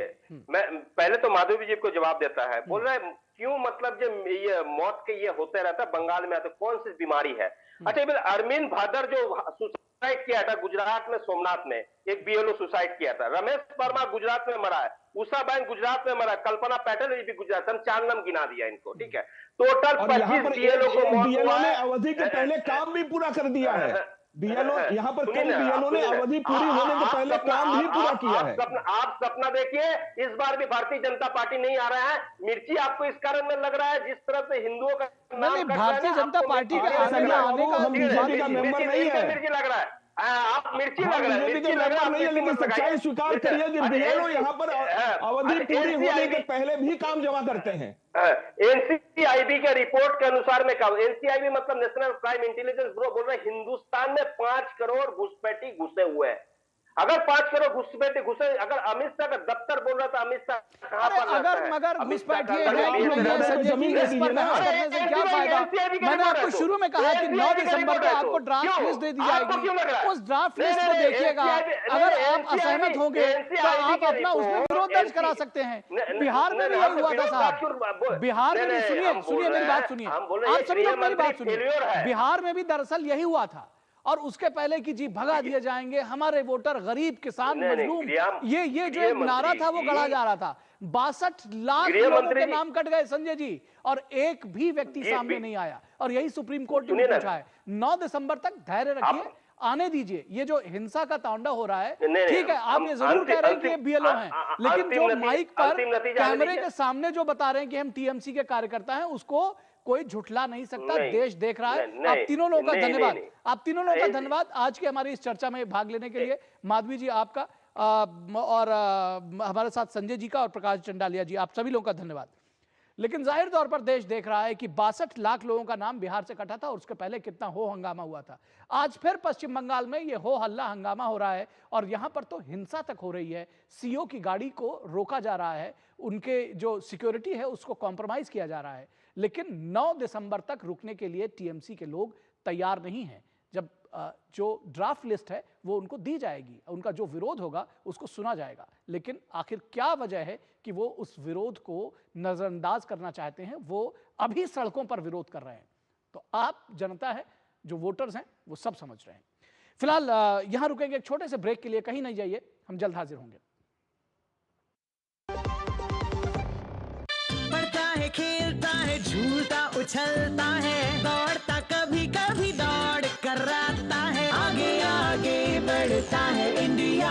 मैं पहले तो माधवी जी को जवाब देता है, बोल रहा है क्यों, मतलब जो ये मौत के ये होते रहता है बंगाल में, तो कौन सी बीमारी है? अच्छा, अरविंद भादर जो सुसाइड किया था गुजरात में, सोमनाथ में एक बीएलओ सुसाइड किया था, रमेश वर्मा गुजरात में मरा है, उषा बैंक गुजरात में मरा, कल्पना पैटेल भी गुजरात, हम 4 नाम गिना दिया इनको, ठीक है। टोटल 25 बीएलओ को मौत हुआ है। अवधि के पहले काम भी पूरा कर दिया है बीएलओ, यहाँ पर कई बीएलओ ने अवधि पूरी होने के पहले काम भी पूरा किया है। आप सपना देखिए, इस बार भी भारतीय जनता पार्टी नहीं आ रहा है। मिर्ची आपको इस कारण में लग रहा है जिस तरह से हिंदुओं का भारतीय जनता पार्टी के आने का बीजेपी का मेंबर नहीं है, मिर्ची लग रहा है, आप मिर्ची लग रहा है, मिर्ची लग रहा नहीं है, लेकिन सच्चाई स्वीकार करिए कि बीएलओ यहाँ पर अवधि पूरी होने के पहले भी काम जमा करते हैं। एनसीआईबी के रिपोर्ट के अनुसार में कहा, एनसीआईबी मतलब नेशनल क्राइम इंटेलिजेंस ब्यूरो बोल रहे हैं हिंदुस्तान में 5 करोड़ घुसपैठी घुसे हुए हैं। अगर 5 करोड़ घुसपैठी घुसे, अगर अमित शाह का दफ्तर बोल रहा था, अमित शाह कहां पर रहता है? मगर घुसपैठी है क्या फायदा? मैंने आपको शुरू में कहा कि 9 दिसंबर को आपको ड्राफ्ट लिस्ट दे दी जाएगी, उस ड्राफ्ट लिस्ट को देखिएगा, अगर आप असहमत होंगे तो आप अपना उसमें विरोध विरोध दर्ज MP करा सकते हैं। नहीं, बिहार में भी नहीं, यही हम हुआ था विरोध साहब, बिहार में भी, सुनिए हम बोल सुनिए मेरी रहे बात हैं, सुनिए, हम बोल रहे हैं आप सभी लोग मेरी बात गृहमंत्री सुनिए। फेल्योर है। बिहार में भी दरअसल यही हुआ था, और उसके पहले कि जी भगा दिए जाएंगे हमारे वोटर, गरीब किसान, नहीं, नहीं, मजलूम, ये जो एक नारा था वो गढ़ा जा रहा था। 62 लाख लोगों के नाम कट गए संजय जी, और एक भी व्यक्ति सामने नहीं आया, और यही सुप्रीम कोर्ट ने पूछा है। 9 दिसंबर तक धैर्य रखिए, आने दीजिए। ये जो हिंसा का तांडव हो रहा है, ठीक है, आप ये जरूर कह रहे हैं कि ये बीएलओ हैं, लेकिन जो माइक पर कैमरे के सामने जो बता रहे हैं कि हम टीएमसी के कार्यकर्ता हैं, उसको कोई झुठला नहीं सकता। देश देख रहा है। आप तीनों लोगों का धन्यवाद, आप तीनों लोगों का धन्यवाद आज के हमारी इस चर्चा में भाग लेने के लिए। माधवी जी आपका, और हमारे साथ संजय जी का, और प्रकाश चंडालिया जी, आप सभी लोगों का धन्यवाद। लेकिन जाहिर तौर पर देश देख रहा है कि 62 लाख लोगों का नाम बिहार से कटा था, और उसके पहले कितना हो हंगामा हुआ था। आज फिर पश्चिम बंगाल में ये हो हल्ला हंगामा हो रहा है, और यहां पर तो हिंसा तक हो रही है। सीओ की गाड़ी को रोका जा रहा है, उनके जो सिक्योरिटी है उसको कॉम्प्रोमाइज किया जा रहा है। लेकिन 9 दिसंबर तक रुकने के लिए टीएमसी के लोग तैयार नहीं हैं। जब जो ड्राफ्ट लिस्ट है वो उनको दी जाएगी, उनका जो विरोध होगा उसको सुना जाएगा। लेकिन आखिर क्या वजह है कि वो उस विरोध को नजरअंदाज करना चाहते हैं, वो अभी सड़कों पर विरोध कर रहे हैं। तो आप जनता है, जो वोटर्स हैं, वो सब समझ रहे हैं। फिलहाल यहां रुकेंगे एक छोटे से ब्रेक के लिए, कहीं नहीं जाइए, हम जल्द हाजिर होंगे। पढ़ता है, खेलता है, झूलता उछलता है, दौड़ता कभी कभी दौड़ कराता है, आगे आगे बढ़ता है इंडिया,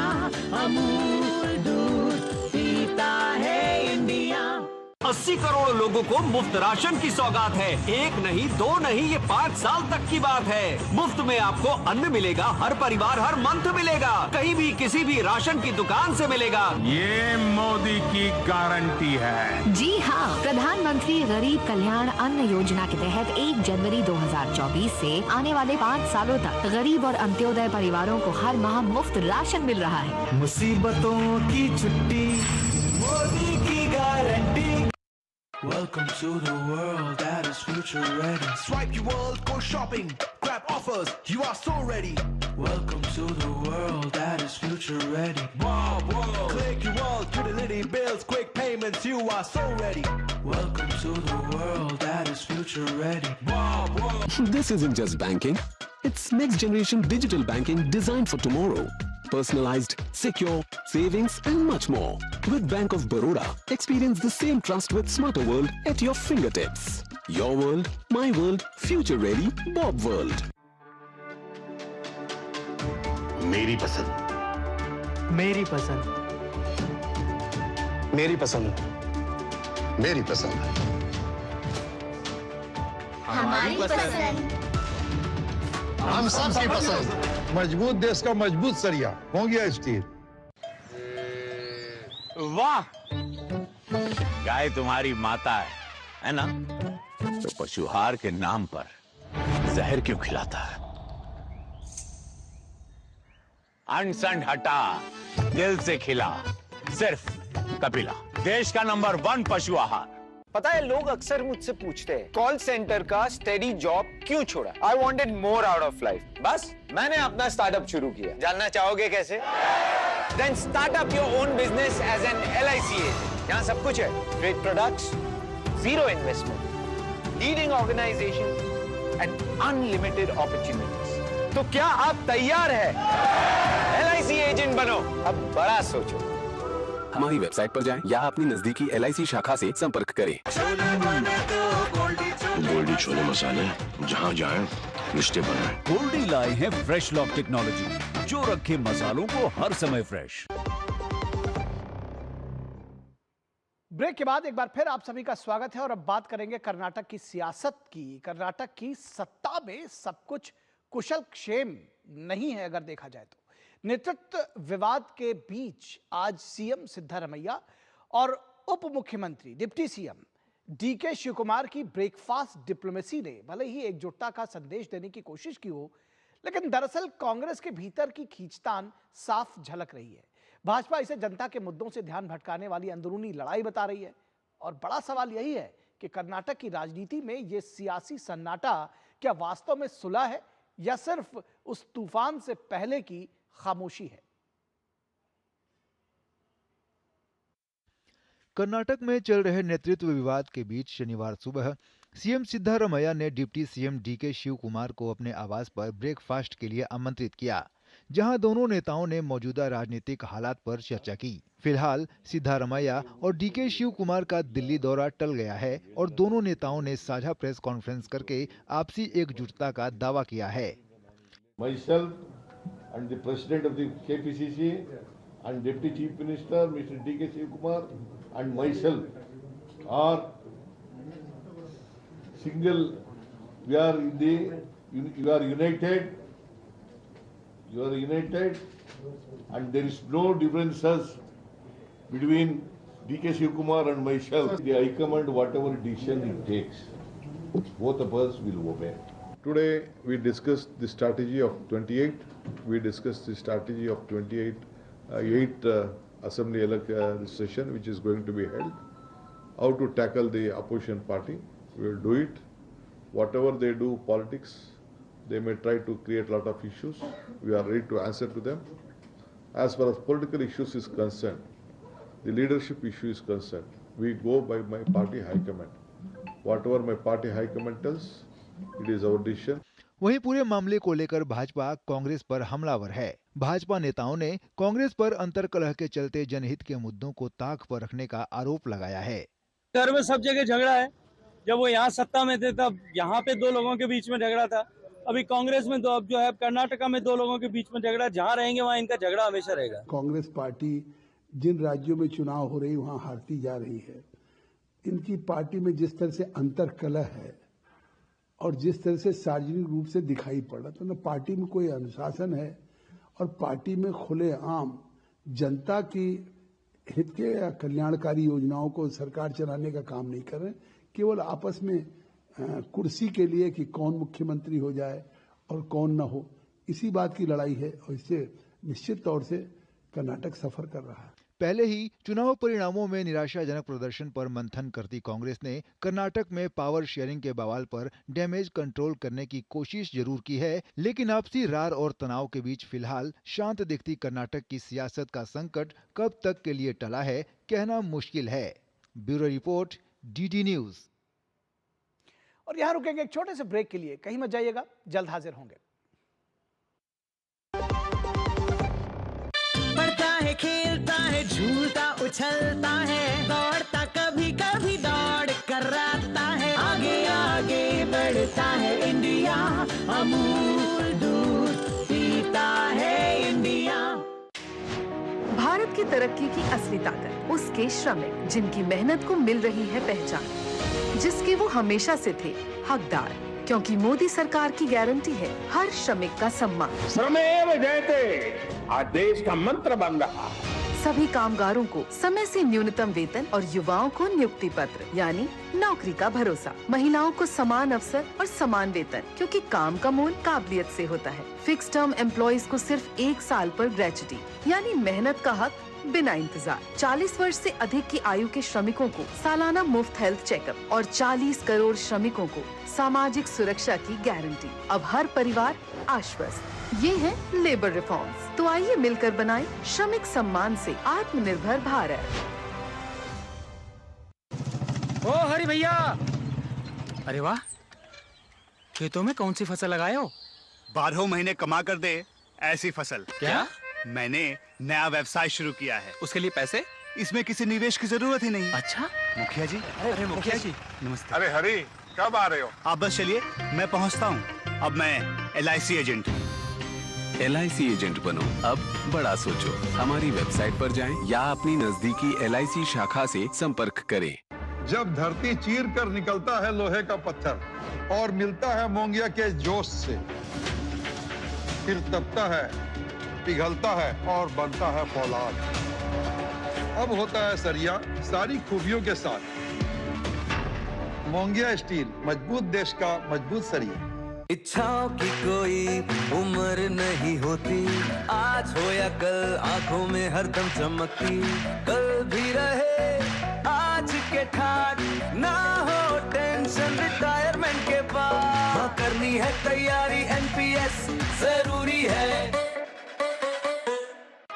अमूल दूध पीता है इंडिया। 80 करोड़ लोगों को मुफ्त राशन की सौगात है। एक नहीं, दो नहीं, ये 5 साल तक की बात है। मुफ्त में आपको अन्न मिलेगा, हर परिवार हर मंथ मिलेगा, कहीं भी किसी भी राशन की दुकान से मिलेगा। ये मोदी की गारंटी है। जी हाँ, प्रधानमंत्री गरीब कल्याण अन्न योजना के तहत 1 जनवरी 2024 से आने वाले 5 सालों तक गरीब और अंत्योदय परिवारों को हर माह मुफ्त राशन मिल रहा है। मुसीबतों की छुट्टी, मोदी की guarantee. Welcome to the world that is future ready. Swipe your world, go shopping, grab offers, you are so ready. Welcome to the world that is future ready. Wow, wow. Click your world, utility bills, quick payments, you are so ready. Welcome to the world that is future ready. Wow, wow. This isn't just banking, it's next generation digital banking designed for tomorrow. Personalized, secure, savings and much more. With Bank of Baroda, experience the same trust with smarter world at your fingertips. Your world, my world, future ready, Bob world. मेरी पसंद, मेरी पसंद, मेरी पसंद, मेरी पसंद, हमारी पसंद, हम सबकी पसंद। मजबूत देश का मजबूत सरिया हो गया स्टील। वाह, गाय तुम्हारी माता है ना? तो पशुहार के नाम पर जहर क्यों खिलाता है? अनसंड हटा, दिल से खिला, सिर्फ कपिला, देश का नंबर 1 पशु आहार। पता है, लोग अक्सर मुझसे पूछते हैं कॉल सेंटर का स्टेडी जॉब क्यों छोड़ा? I wanted more out of life. बस मैंने अपना स्टार्टअप शुरू किया। जानना चाहोगे कैसे? Then start up your own business as an LIC agent. यहाँ सब कुछ है, great products, zero investment, leading organisation and unlimited opportunities. तो क्या आप तैयार हैं? LIC एजेंट बनो, अब बड़ा सोचो। हमारी वेबसाइट पर जाएं या अपनी नजदीकी LIC शाखा से संपर्क करें। गोल्डी छोले मसाले, जहाँ जाएं रिश्ते बनाएं। गोल्डी लाए हैं फ्रेश लॉक टेक्नोलॉजी, जो रखे मसालों को हर समय फ्रेश। ब्रेक के बाद एक बार फिर आप सभी का स्वागत है, और अब बात करेंगे कर्नाटक की सियासत की। कर्नाटक की सत्ता में सब कुछ कुशल क्षेम नहीं है अगर देखा जाए तो। नेतृत्व विवाद के बीच आज सीएम सिद्धारमैया और उप मुख्यमंत्री डिप्टी सीएम DK शिवकुमार की ब्रेकफास्ट डिप्लोमेसी ने भले ही एकजुटता का संदेश देने की कोशिश की हो, लेकिन दरअसल कांग्रेस के भीतर की खींचतान साफ झलक रही है। भाजपा इसे जनता के मुद्दों से ध्यान भटकाने वाली अंदरूनी लड़ाई बता रही है, और बड़ा सवाल यही है कि कर्नाटक की राजनीति में यह सियासी सन्नाटा क्या वास्तव में सुलह है या सिर्फ उस तूफान से पहले की खामोशी है। कर्नाटक में चल रहे नेतृत्व विवाद के बीच शनिवार सुबह सीएम सिद्धारमैया ने डिप्टी सीएम डीके शिव कुमार को अपने आवास पर ब्रेकफास्ट के लिए आमंत्रित किया, जहां दोनों नेताओं ने मौजूदा राजनीतिक हालात पर चर्चा की। फिलहाल सिद्धारमैया और डीके शिव कुमार का दिल्ली दौरा टल गया है और दोनों नेताओं ने साझा प्रेस कॉन्फ्रेंस करके आपसी एकजुटता का दावा किया है। Myself and the President of the KPCC and Deputy Chief Minister Mr. D.K. Shiv Kumar and myself are single. We are you are united. You are united, and there is no differences between D.K. Shiv Kumar and myself. The High Command, whatever decision it takes, both of us will obey. Today we discussed the strategy of 28. We discussed the strategy of 8 assembly session which is going to be held. How to tackle the opposition party. We will do it. Whatever they do politics, they may try to create a lot of issues. We are ready to answer to them. As far as political issues is concerned, the leadership issue is concerned, we go by my party high command. Whatever my party high command tells, it is our decision. वहीं पूरे मामले को लेकर भाजपा कांग्रेस पर हमलावर है। भाजपा नेताओं ने कांग्रेस पर अंतर्कलह के चलते जनहित के मुद्दों को ताक पर रखने का आरोप लगाया है। घर में सब जगह झगड़ा है। जब वो यहाँ सत्ता में थे तब यहाँ पे दो लोगों के बीच में झगड़ा था। अभी कांग्रेस में अब जो है कर्नाटका में दो लोगों के बीच में झगड़ा, जहाँ रहेंगे वहाँ इनका झगड़ा हमेशा रहेगा। कांग्रेस पार्टी जिन राज्यों में चुनाव हो रही वहाँ हारती जा रही है। इनकी पार्टी में जिस तरह से अंतर्कलह है और जिस तरह से सार्वजनिक रूप से दिखाई पड़ रहा, तो न पार्टी में कोई अनुशासन है और पार्टी में खुलेआम जनता की हित के या कल्याणकारी योजनाओं को सरकार चलाने का काम नहीं कर रहे, केवल आपस में कुर्सी के लिए कि कौन मुख्यमंत्री हो जाए और कौन न हो, इसी बात की लड़ाई है और इससे निश्चित तौर से कर्नाटक सफर कर रहा है। पहले ही चुनाव परिणामों में निराशाजनक प्रदर्शन पर मंथन करती कांग्रेस ने कर्नाटक में पावर शेयरिंग के बवाल पर डैमेज कंट्रोल करने की कोशिश जरूर की है, लेकिन आपसी रार और तनाव के बीच फिलहाल शांत दिखती कर्नाटक की सियासत का संकट कब तक के लिए टला है, कहना मुश्किल है। Bureau report, DD news. और यहाँ रुकेंगे एक छोटे से ब्रेक के लिए, कहीं मत जाइएगा, जल्द हाजिर होंगे। पढ़ता है, खेलता है, झूलता उछलता है, दौड़ता कभी कभी दौड़ कराता है, आगे आगे बढ़ता है इंडिया, अमूल दूध पीता है इंडिया। भारत की तरक्की की असली ताकत उसके श्रमिक, जिनकी मेहनत को मिल रही है पहचान, जिसके वो हमेशा से थे हकदार, क्योंकि मोदी सरकार की गारंटी है हर श्रमिक का सम्मान। श्रमेव जयते आज देश का मंत्र बन रहा। सभी कामगारों को समय से न्यूनतम वेतन और युवाओं को नियुक्ति पत्र यानी नौकरी का भरोसा। महिलाओं को समान अवसर और समान वेतन, क्योंकि काम का मोल काबिलियत से होता है। फिक्स टर्म एम्प्लॉइज को सिर्फ 1 साल पर ग्रेच्युटी यानी मेहनत का हक बिना इंतजार। 40 वर्ष से अधिक की आयु के श्रमिकों को सालाना मुफ्त हेल्थ चेकअप और 40 करोड़ श्रमिकों को सामाजिक सुरक्षा की गारंटी। अब हर परिवार आश्वस्त। ये है लेबर रिफॉर्म्स। तो आइए मिलकर बनाएं श्रमिक सम्मान से आत्मनिर्भर भारत। ओ हरि भैया, अरे वाह, खेतों में कौन सी फसल लगाए हो? 12 महीने कमा कर दे ऐसी फसल। क्या? मैंने नया व्यवसाय शुरू किया है। उसके लिए पैसे? इसमें किसी निवेश की जरूरत ही नहीं। अच्छा मुखिया जी। अरे मुखिया जी नमस्ते। अरे हरी, कब आ रहे हो? आप बस चलिए, मैं पहुंचता हूं। अब मैं LIC एजेंट हूं। LIC एजेंट बनो, अब बड़ा सोचो। हमारी वेबसाइट पर जाएं या अपनी नजदीकी LIC शाखा से संपर्क करें। जब धरती चीर कर निकलता है लोहे का पत्थर और मिलता है मोंगिया के जोश से, फिर तपता है, पिघलता है और बनता है फौलाद। अब होता है सरिया सारी खूबियों के साथ। मोंगिया स्टील, मजबूत देश का मजबूत सरिया। इच्छाओं की कोई उम्र नहीं होती, आज हो या कल आंखों में हरदम चमकती, कल भी रहे आज के ठाट, ना हो टेंशन रिटायरमेंट के बाद, हाँ करनी है तैयारी NPS जरूरी है।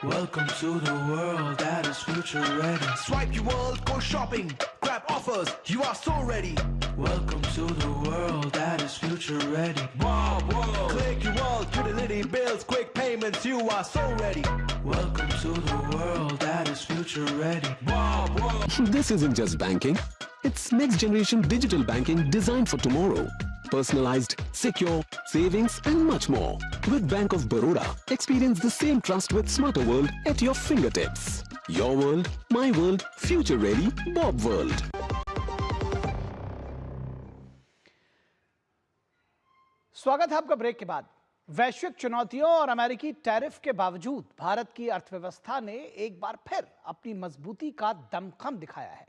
Welcome to the world that is future ready. Swipe your world, go shopping, grab offers, you are so ready. Welcome to the world that is future ready. Wow, wow. Click your world, utility bills, quick payments, you are so ready. Welcome to the world that is future ready. Wow, wow. This isn't just banking. It's next generation digital banking designed for tomorrow. Personalized, secure, savings and much more. With Bank of Baroda, experience the same trust with smarter world at your fingertips. Your world, my world, future ready, Bob World. स्वागत है आपका break के बाद। वैश्विक चुनौतियों और अमेरिकी tariff के बावजूद भारत की अर्थव्यवस्था ने एक बार फिर अपनी मजबूती का दमखम दिखाया है।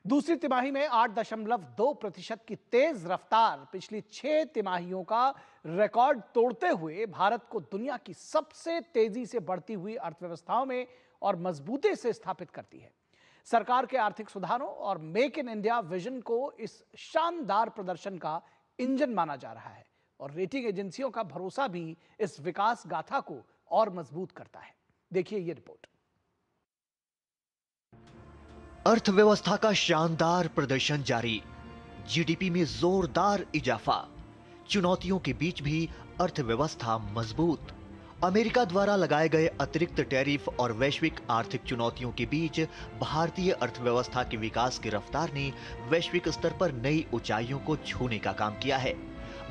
दूसरी तिमाही में 8.2% की तेज रफ्तार पिछली 6 तिमाहियों का रिकॉर्ड तोड़ते हुए भारत को दुनिया की सबसे तेजी से बढ़ती हुई अर्थव्यवस्थाओं में और मजबूती से स्थापित करती है। सरकार के आर्थिक सुधारों और मेक इन इंडिया विजन को इस शानदार प्रदर्शन का इंजन माना जा रहा है और रेटिंग एजेंसियों का भरोसा भी इस विकास गाथा को और मजबूत करता है। देखिए ये रिपोर्ट। अर्थव्यवस्था का शानदार प्रदर्शन जारी, जीडीपी में जोरदार इजाफा, चुनौतियों के बीच भी अर्थव्यवस्था मजबूत। अमेरिका द्वारा लगाए गए अतिरिक्त टैरिफ और वैश्विक आर्थिक चुनौतियों के बीच भारतीय अर्थव्यवस्था के विकास की रफ्तार ने वैश्विक स्तर पर नई ऊंचाइयों को छूने का काम किया है।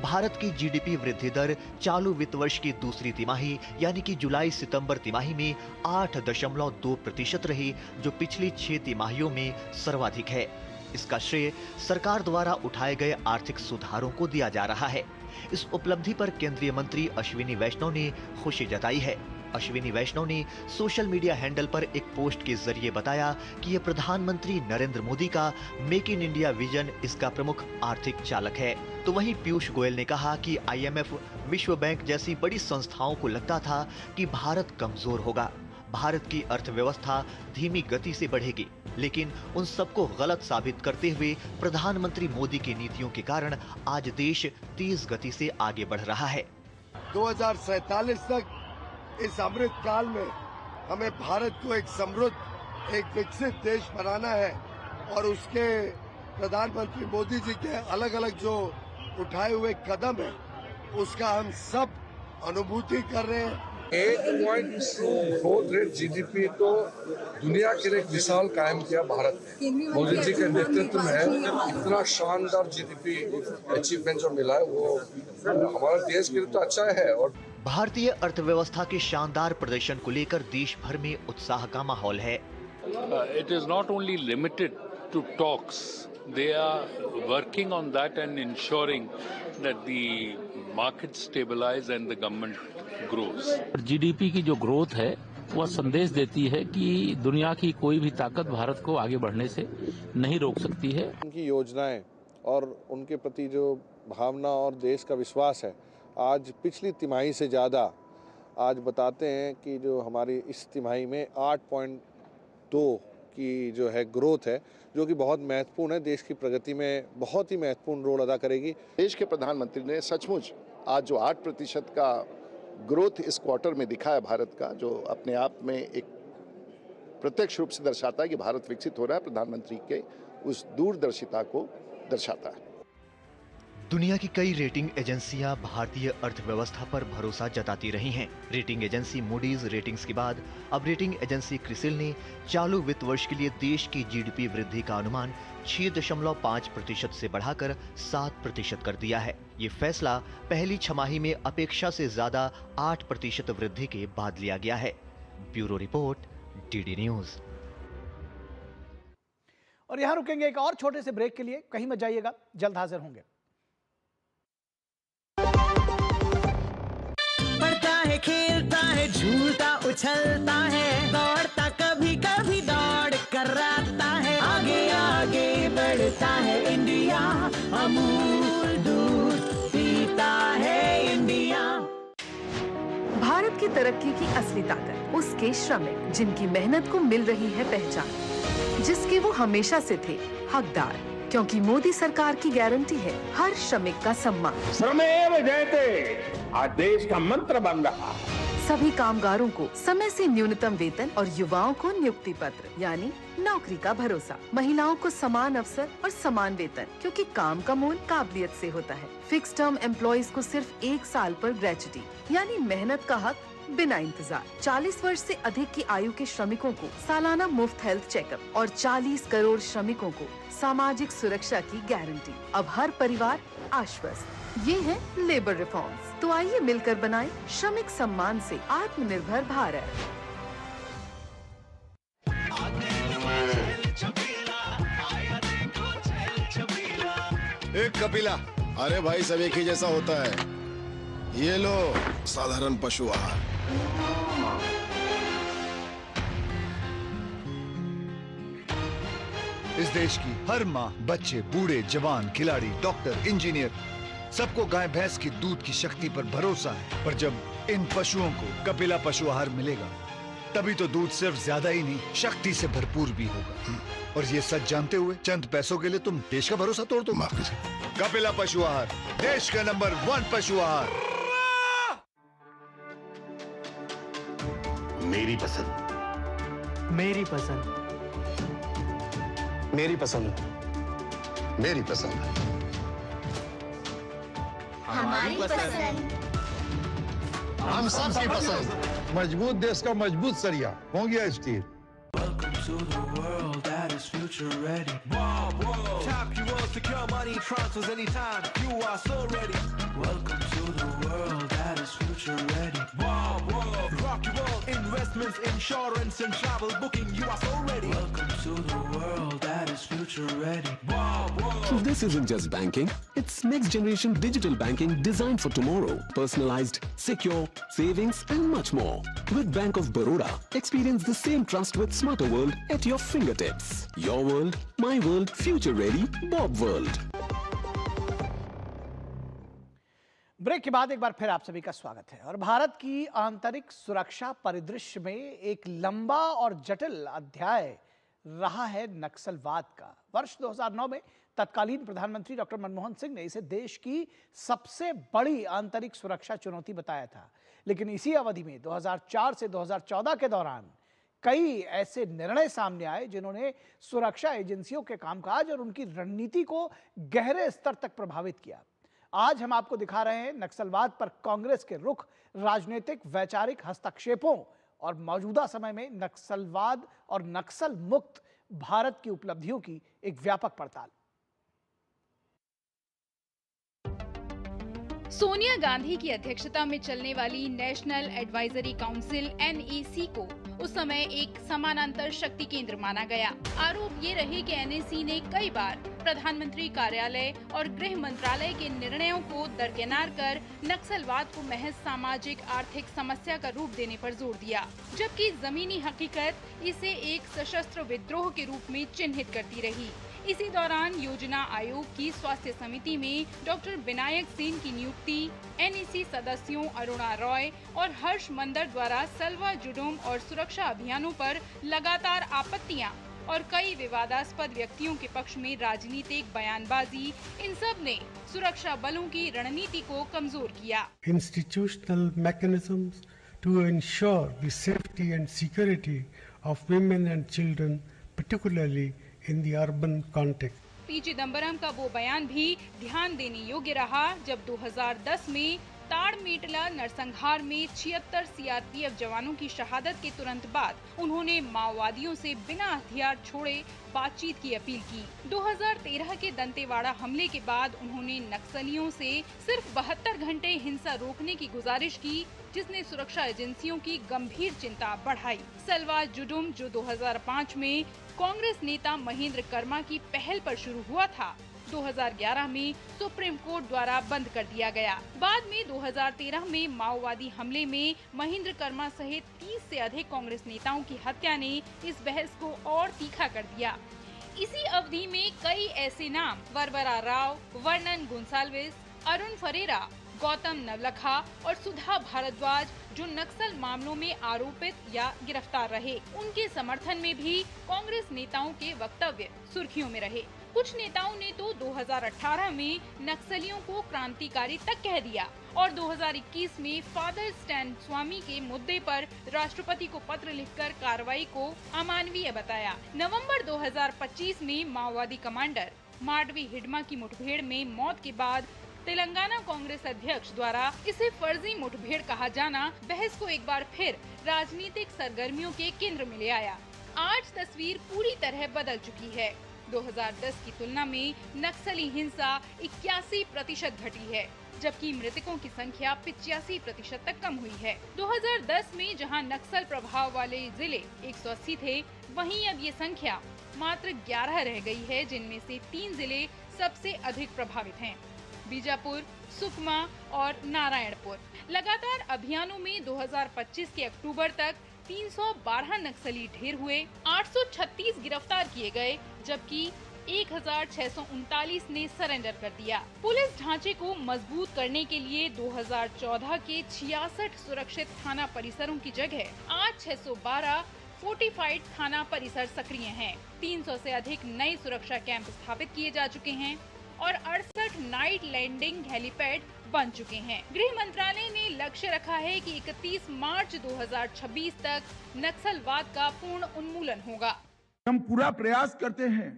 भारत की जीडीपी वृद्धि दर चालू वित्त वर्ष की दूसरी तिमाही यानी कि जुलाई सितंबर तिमाही में 8.2% रही, जो पिछली 6 तिमाहियों में सर्वाधिक है। इसका श्रेय सरकार द्वारा उठाए गए आर्थिक सुधारों को दिया जा रहा है। इस उपलब्धि पर केंद्रीय मंत्री अश्विनी वैष्णव ने खुशी जताई है। अश्विनी वैष्णव ने सोशल मीडिया हैंडल पर एक पोस्ट के जरिए बताया कि यह प्रधानमंत्री नरेंद्र मोदी का मेक इन इंडिया विजन इसका प्रमुख आर्थिक चालक है। तो वहीं पीयूष गोयल ने कहा कि आईएमएफ, विश्व बैंक जैसी बड़ी संस्थाओं को लगता था कि भारत कमजोर होगा, भारत की अर्थव्यवस्था धीमी गति से बढ़ेगी, लेकिन उन सबको गलत साबित करते हुए प्रधानमंत्री मोदी की नीतियों के कारण आज देश तेज गति से आगे बढ़ रहा है। 2047 तक इस अमृत काल में हमें भारत को एक समृद्ध, एक विकसित देश बनाना है और उसके प्रधानमंत्री मोदी जी के अलग अलग जो उठाए हुए कदम है उसका हम सब अनुभूति कर रहे हैं। 8.2 ग्रोथ रेट जीडीपी तो दुनिया के लिए एक मिसाल कायम किया भारत ने। मोदी जी के नेतृत्व में इतना शानदार जीडीपी अचीवमेंट जो मिला है वो हमारे देश के लिए तो अच्छा है। और भारतीय अर्थव्यवस्था के शानदार प्रदर्शन को लेकर देश भर में उत्साह का माहौल है। It is not only limited to talks. They are working on that and ensuring that the market stabilize and the government grows. GDP की जो ग्रोथ है वह संदेश देती है कि दुनिया की कोई भी ताकत भारत को आगे बढ़ने से नहीं रोक सकती है। उनकी योजनाएं और उनके प्रति जो भावना और देश का विश्वास है आज पिछली तिमाही से ज़्यादा आज बताते हैं कि जो हमारी इस तिमाही में 8.2 की जो है ग्रोथ है जो कि बहुत महत्वपूर्ण है, देश की प्रगति में बहुत ही महत्वपूर्ण रोल अदा करेगी। देश के प्रधानमंत्री ने सचमुच आज जो 8% का ग्रोथ इस क्वार्टर में दिखा है भारत का, जो अपने आप में एक प्रत्यक्ष रूप से दर्शाता है कि भारत विकसित हो रहा है, प्रधानमंत्री के उस दूरदर्शिता को दर्शाता है। दुनिया की कई रेटिंग एजेंसियां भारतीय अर्थव्यवस्था पर भरोसा जताती रही हैं। रेटिंग एजेंसी मूडीज रेटिंग्स के बाद अब रेटिंग एजेंसी क्रिसिल ने चालू वित्त वर्ष के लिए देश की जीडीपी वृद्धि का अनुमान 6.5% से बढ़ाकर 7% कर दिया है। ये फैसला पहली छमाही में अपेक्षा से ज्यादा 8% वृद्धि के बाद लिया गया है। Bureau report, DD news. और यहाँ रुकेंगे एक और छोटे से ब्रेक के लिए, कहीं मत जाइएगा, जल्द हाजिर होंगे। खेलता है, झूलता उछलता है, दौड़ता कभी कभी दौड़ कर आता है, आगे आगे बढ़ता है इंडिया, अमूल दूध पीता है इंडिया। भारत की तरक्की की असली ताकत उसके श्रमिक, जिनकी मेहनत को मिल रही है पहचान, जिसके वो हमेशा से थे हकदार, क्योंकि मोदी सरकार की गारंटी है हर श्रमिक का सम्मान। श्रमेव जयते आज देश का मंत्र बन रहा है। सभी कामगारों को समय से न्यूनतम वेतन और युवाओं को नियुक्ति पत्र यानी नौकरी का भरोसा। महिलाओं को समान अवसर और समान वेतन, क्योंकि काम का मोल काबिलियत से होता है। फिक्स टर्म एम्प्लॉइज को सिर्फ 1 साल पर ग्रेच्युटी यानी मेहनत का हक बिना इंतजार। 40 वर्ष से अधिक की आयु के श्रमिकों को सालाना मुफ्त हेल्थ चेकअप और 40 करोड़ श्रमिकों को सामाजिक सुरक्षा की गारंटी। अब हर परिवार आश्वस्त। ये है लेबर रिफॉर्म्स। तो आइए मिलकर बनाएं श्रमिक सम्मान से आत्मनिर्भर भारत। एक कपिला, अरे भाई सब एक ही जैसा होता है। ये लो साधारण पशु आहार। इस देश की हर माँ, बच्चे, बूढ़े, जवान, खिलाड़ी, डॉक्टर, इंजीनियर, सबको गाय भैंस की दूध की शक्ति पर भरोसा है। पर जब इन पशुओं को कपिला पशु आहार मिलेगा, तभी तो दूध सिर्फ ज्यादा ही नहीं, शक्ति से भरपूर भी होगा। और ये सच जानते हुए चंद पैसों के लिए तुम देश का भरोसा तोड़ दो। कपिला पशु आहार, देश का नंबर 1 पशु आहार। मेरी पसंद, मेरी पसंद, मेरी पसंद, मेरी पसंद, हमारी पसंद, हम सबकी पसंद। मजबूत देश का मजबूत सरिया हो गया steel. Welcome to the world that is future ready. Wow, wow. Tap your world, secure money transfers anytime. You are so ready. Welcome to the world that is future ready. Wow, wow. Rock your world, investments, insurance and travel booking. You are so ready. Welcome to the world that is future ready. Wow, wow. This isn't just banking, it's next generation digital banking designed for tomorrow. Personalized, secure, savings and much more. With Bank of Baroda, experience the same trust with smarter world at your fingertips. Your world, my world, future ready, Bob World. Break के बाद एक बार फिर आप सभी का स्वागत है। और भारत की आंतरिक सुरक्षा परिदृश्य में एक लंबा और जटिल अध्याय रहा है नक्सलवाद का। वर्ष 2009 में तत्कालीन प्रधानमंत्री डॉक्टर मनमोहन सिंह ने इसे देश की सबसे बड़ी आंतरिक सुरक्षा चुनौती बताया था। लेकिन इसी अवधि में 2004 से 2014 के दौरान कई ऐसे निर्णय सामने आए जिन्होंने सुरक्षा एजेंसियों के कामकाज और उनकी रणनीति को गहरे स्तर तक प्रभावित किया। आज हम आपको दिखा रहे हैं नक्सलवाद पर कांग्रेस के रुख, राजनीतिक वैचारिक हस्तक्षेपों और मौजूदा समय में नक्सलवाद और नक्सल मुक्त भारत की उपलब्धियों की एक व्यापक पड़ताल। सोनिया गांधी की अध्यक्षता में चलने वाली नेशनल एडवाइजरी काउंसिल (NEC) को उस समय एक समानांतर शक्ति केंद्र माना गया। आरोप ये रहे कि NEC ने कई बार प्रधानमंत्री कार्यालय और गृह मंत्रालय के निर्णयों को दरकिनार कर नक्सलवाद को महज सामाजिक आर्थिक समस्या का रूप देने पर जोर दिया, जबकि जमीनी हकीकत इसे एक सशस्त्र विद्रोह के रूप में चिन्हित करती रही। इसी दौरान योजना आयोग की स्वास्थ्य समिति में डॉक्टर विनायक सेन की नियुक्ति, NEC सदस्यों अरुणा रॉय और हर्ष मंदर द्वारा सलवा जुडोम और सुरक्षा अभियानों पर लगातार आपत्तियां और कई विवादास्पद व्यक्तियों के पक्ष में राजनीतिक बयानबाजी, इन सब ने सुरक्षा बलों की रणनीति को कमजोर किया। Institutional mechanisms to ensure the safety and security of women and children, particularly in the urban context. P Chidambaram का वो बयान भी ध्यान देने योग्य रहा जब 2010 में ताड़मेटला नरसंहार में 76 CRPF जवानों की शहादत के तुरंत बाद उन्होंने माओवादियों से बिना हथियार छोड़े बातचीत की अपील की। 2013 के दंतेवाड़ा हमले के बाद उन्होंने नक्सलियों से सिर्फ 72 घंटे हिंसा रोकने की गुजारिश की, जिसने सुरक्षा एजेंसियों की गंभीर चिंता बढ़ाई। सलवा जुडुम, जो 2005 में कांग्रेस नेता महेंद्र कर्मा की पहल पर शुरू हुआ था, 2011 में सुप्रीम कोर्ट द्वारा बंद कर दिया गया। बाद में 2013 में माओवादी हमले में महेंद्र कर्मा सहित 30 से अधिक कांग्रेस नेताओं की हत्या ने इस बहस को और तीखा कर दिया। इसी अवधि में कई ऐसे नाम वरवरा राव, वर्णन गोंसाल्विस, अरुण फरेरा, गौतम नवलखा और सुधा भारद्वाज, जो नक्सल मामलों में आरोपित या गिरफ्तार रहे, उनके समर्थन में भी कांग्रेस नेताओं के वक्तव्य सुर्खियों में रहे। कुछ नेताओं ने तो 2018 में नक्सलियों को क्रांतिकारी तक कह दिया और 2021 में फादर स्टैन स्वामी के मुद्दे पर राष्ट्रपति को पत्र लिखकर कार्रवाई को अमानवीय बताया। नवंबर 2025 में माओवादी कमांडर माडवी हिडमा की मुठभेड़ में मौत के बाद तेलंगाना कांग्रेस अध्यक्ष द्वारा इसे फर्जी मुठभेड़ कहा जाना बहस को एक बार फिर राजनीतिक सरगर्मियों के केंद्र में ले आया। आज तस्वीर पूरी तरह बदल चुकी है। 2010 की तुलना में नक्सली हिंसा 81% घटी है, जबकि मृतकों की संख्या 85% तक कम हुई है। 2010 में जहां नक्सल प्रभाव वाले जिले 180 थे, वहीं अब ये संख्या मात्र 11 रह गई है, जिनमें से 3 जिले सबसे अधिक प्रभावित हैं, बीजापुर, सुकमा और नारायणपुर। लगातार अभियानों में 2025 के अक्टूबर तक 312 नक्सली ढेर हुए, 836 गिरफ्तार किए गए, जबकि 1639 ने सरेंडर कर दिया। पुलिस ढांचे को मजबूत करने के लिए 2014 के 66 सुरक्षित थाना परिसरों की जगह आज 612 फोर्टिफाइड थाना परिसर सक्रिय हैं। 300 से अधिक नए सुरक्षा कैंप स्थापित किए जा चुके हैं और 68 नाइट लैंडिंग हेलीपैड बन चुके हैं। गृह मंत्रालय ने लक्ष्य रखा है कि 31 मार्च 2026 तक नक्सलवाद का पूर्ण उन्मूलन होगा। हम पूरा प्रयास करते हैं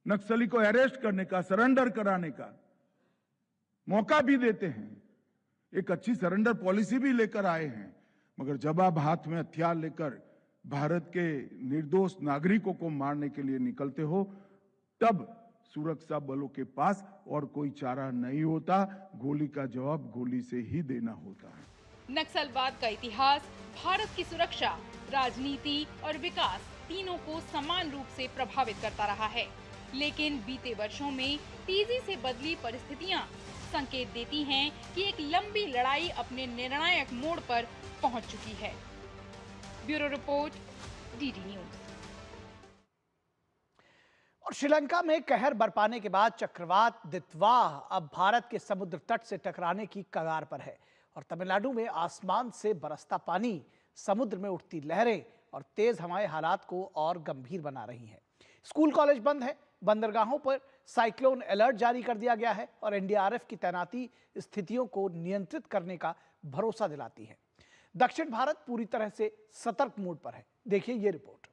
नक्सली को अरेस्ट करने का, सरेंडर कराने का मौका भी देते हैं, एक अच्छी सरेंडर पॉलिसी भी लेकर आए हैं, मगर जब आप हाथ में हथियार लेकर भारत के निर्दोष नागरिकों को मारने के लिए निकलते हो, तब सुरक्षा बलों के पास और कोई चारा नहीं होता, गोली का जवाब गोली से ही देना होता है। नक्सलवाद का इतिहास भारत की सुरक्षा, राजनीति और विकास तीनों को समान रूप से प्रभावित करता रहा है, लेकिन बीते वर्षों में तेजी से बदली परिस्थितियां संकेत देती हैं कि एक लंबी लड़ाई अपने निर्णायक मोड़ पर पहुंच चुकी है। Bureau report, DD news. और श्रीलंका में कहर बरपाने के बाद चक्रवात दितवाह अब भारत के समुद्र तट से टकराने की कगार पर है और तमिलनाडु में आसमान से बरसता पानी, समुद्र में उठती लहरें और तेज हवाएं हालात को और गंभीर बना रही हैं। स्कूल कॉलेज बंद है, बंदरगाहों पर साइक्लोन अलर्ट जारी कर दिया गया है और एनडीआरएफ की तैनाती स्थितियों को नियंत्रित करने का भरोसा दिलाती है। दक्षिण भारत पूरी तरह से सतर्क मोड पर है। देखिए ये रिपोर्ट।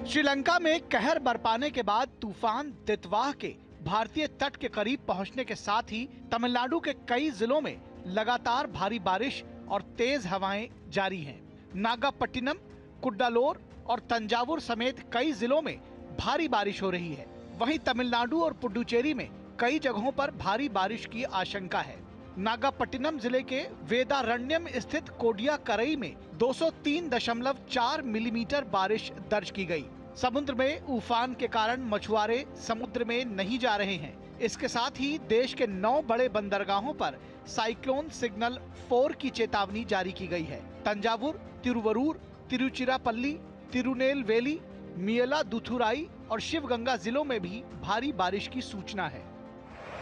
श्रीलंका में कहर बरपाने के बाद तूफान दितवाह के भारतीय तट के करीब पहुंचने के साथ ही तमिलनाडु के कई जिलों में लगातार भारी बारिश और तेज हवाएं जारी हैं। नागापट्टिनम, कुड्डालोर और तंजावुर समेत कई जिलों में भारी बारिश हो रही है। वहीं तमिलनाडु और पुडुचेरी में कई जगहों पर भारी बारिश की आशंका है। नागापट्टिनम जिले के वेदारण्यम स्थित कोडियाकरई में 203.4 मिलीमीटर बारिश दर्ज की गई। समुद्र में उफान के कारण मछुआरे समुद्र में नहीं जा रहे हैं। इसके साथ ही देश के 9 बड़े बंदरगाहों पर साइक्लोन सिग्नल 4 की चेतावनी जारी की गई है। तंजावुर, तिरुवरूर, तिरुचिरापल्ली, तिरुनेलवेली, मियलादुथुराई और शिवगंगा जिलों में भी भारी बारिश की सूचना है।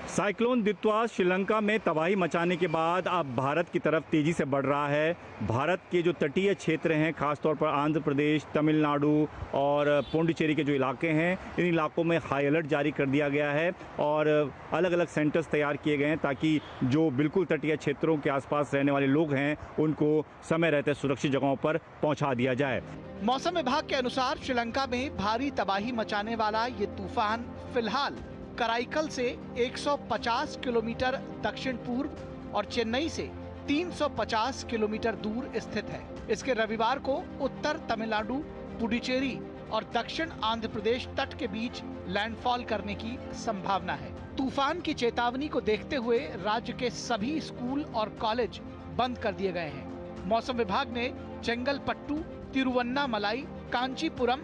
साइक्लोन दितवा श्रीलंका में तबाही मचाने के बाद अब भारत की तरफ तेजी से बढ़ रहा है। भारत के जो तटीय क्षेत्र हैं, खासतौर पर आंध्र प्रदेश, तमिलनाडु और पुडुचेरी के जो इलाके हैं, इन इलाकों में हाई अलर्ट जारी कर दिया गया है और अलग अलग सेंटर्स तैयार किए गए हैं ताकि जो बिल्कुल तटीय क्षेत्रों के आसपास रहने वाले लोग हैं उनको समय रहते सुरक्षित जगहों पर पहुँचा दिया जाए। मौसम विभाग के अनुसार श्रीलंका में भारी तबाही मचाने वाला ये तूफान फिलहाल कराईकल से 150 किलोमीटर दक्षिण पूर्व और चेन्नई से 350 किलोमीटर दूर स्थित है। इसके रविवार को उत्तर तमिलनाडु, पुडुचेरी और दक्षिण आंध्र प्रदेश तट के बीच लैंडफॉल करने की संभावना है। तूफान की चेतावनी को देखते हुए राज्य के सभी स्कूल और कॉलेज बंद कर दिए गए हैं। मौसम विभाग ने चेंगलपट्टू, तिरुवन्नामलाई, कांचीपुरम,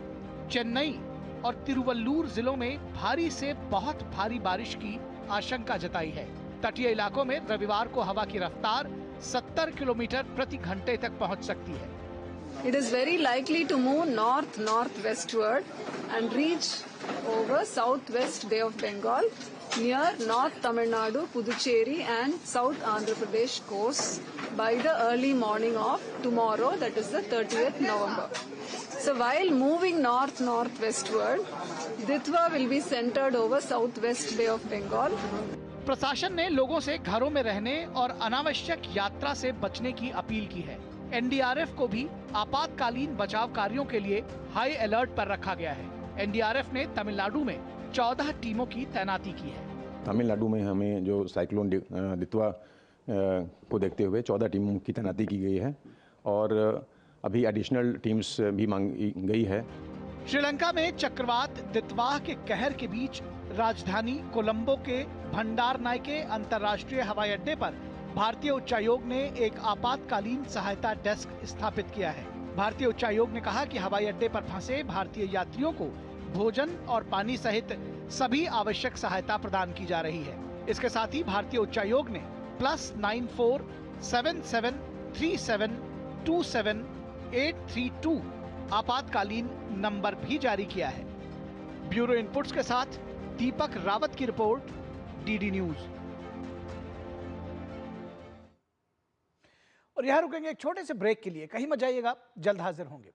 चेन्नई और तिरुवल्लूर जिलों में भारी से बहुत भारी बारिश की आशंका जताई है। तटीय इलाकों में रविवार को हवा की रफ्तार 70 किलोमीटर प्रति घंटे तक पहुंच सकती है। It is very likely to move north-northwestward and reach over southwest Bay of Bengal near North Tamil Nadu, Puducherry and South Andhra Pradesh coasts by the early morning of tomorrow, that is the 30th November. So while moving north-northwestward, Ditwa will be centered over southwest Bay of Bengal. प्रशासन ने लोगों से घरों में रहने और अनावश्यक यात्रा से बचने की अपील की है। एनडीआरएफ को भी आपातकालीन बचाव कार्यों के लिए हाई अलर्ट पर रखा गया है। एनडीआरएफ ने तमिलनाडु में 14 टीमों की तैनाती की है। तमिलनाडु में हमें जो साइक्लोन दित्वा को देखते हुए 14 टीमों की तैनाती की गई है और अभी एडिशनल टीम्स भी मांगी गई है। श्रीलंका में चक्रवात दित्वा के कहर के बीच राजधानी कोलंबो के भंडारनायके अंतर्राष्ट्रीय हवाई अड्डे पर भारतीय उच्चायोग ने एक आपातकालीन सहायता डेस्क स्थापित किया है। भारतीय उच्चायोग ने कहा कि हवाई अड्डे पर फंसे भारतीय यात्रियों को भोजन और पानी सहित सभी आवश्यक सहायता प्रदान की जा रही है। इसके साथ ही भारतीय उच्चायोग ने +94 77 37 27 832 आपातकालीन नंबर भी जारी किया है। ब्यूरो इनपुट्स के साथ दीपक रावत की रिपोर्ट, डीडी न्यूज। और यहां रुकेंगे एक छोटे से ब्रेक के लिए, कहीं मत जाइएगा, जल्द हाजिर होंगे।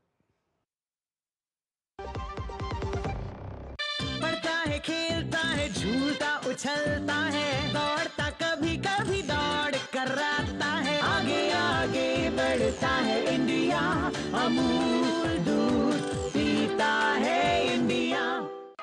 पढ़ता है, खेलता है, झूलता उछलता है, दौड़ता कभी कभी दौड़ कराता है, आगे आगे बढ़ता है इंडिया, अमूल दूध पीता है India.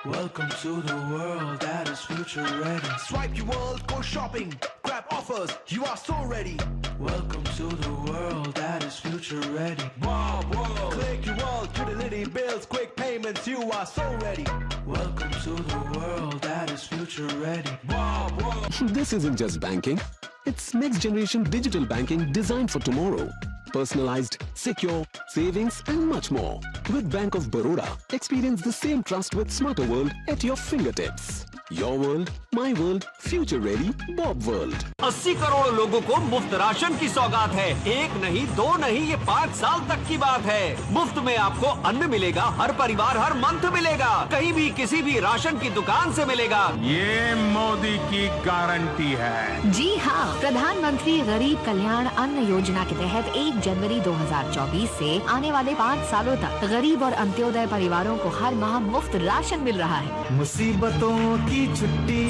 Welcome to the world that is future ready. Swipe your world, go shopping, grab offers, you are so ready. Welcome to the world that is future ready. Wow, wow. Click your world, utility bills, quick payments, you are so ready. Welcome to the world that is future ready. Wow, wow. This isn't just banking. It's next generation digital banking designed for tomorrow. Personalized, secure, savings and much more. With Bank of Baroda, experience the same trust with smarter world at your fingertips. Your world, my world, future ready, Bob World. 80 crore लोगों को मुफ्त ration की सौगात है। एक नहीं, दो नहीं, ये 5 साल तक की बात है। मुफ्त में आपको अन्न मिलेगा, हर परिवार हर मंथ मिलेगा, कहीं भी किसी भी राशन की दुकान से मिलेगा। ये मोदी की गारंटी है। जी हाँ, प्रधानमंत्री गरीब कल्याण अन्न योजना के तहत 1 जनवरी 2024 से आने वाले 5 सालों तक गरीब और अंत्योदय परिवारों को हर माह मुफ्त राशन मिल रहा है। मुसीबतों की छुट्टी,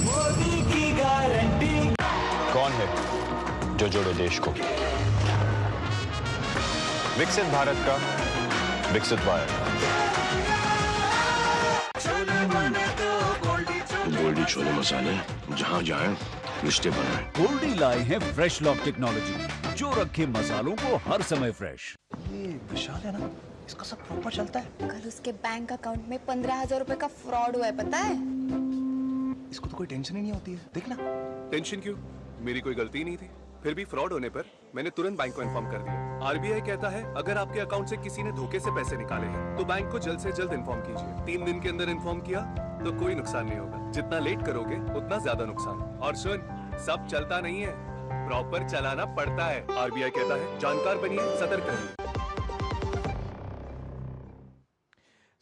मोदी की गारंटी। कौन है जो जोड़े देश को? विकसित भारत का विकसित वायर। गोल्डी छोले मसाले, जहाँ जाए रिश्ते बनाए। गोल्डी लाए हैं फ्रेश लॉक टेक्नोलॉजी, जो रखे मसालों को हर समय फ्रेश। ये विशाल है ना, इसका सब प्रॉपर चलता है। कल उसके बैंक अकाउंट में 15,000 रुपए का फ्रॉड हुआ है, पता है? इसको तो कोई टेंशन ही नहीं होती है, देखना। टेंशन क्यों? मेरी कोई गलती नहीं थी। फिर भी फ्रॉड होने पर मैंने तुरंत बैंक को इन्फॉर्म कर दिया। आरबीआई कहता है अगर आपके अकाउंट से किसी ने धोखे से पैसे निकाले हैं तो बैंक को जल्द से जल्द इन्फॉर्म कीजिए। 3 दिन के अंदर इन्फॉर्म किया तो कोई नुकसान नहीं होगा। जितना लेट करोगे उतना ज्यादा नुकसान। और सुन, सब चलता नहीं है, प्रॉपर चलाना पड़ता है। आरबीआई कहता है जानकार बनिए, सतर्क रहिए।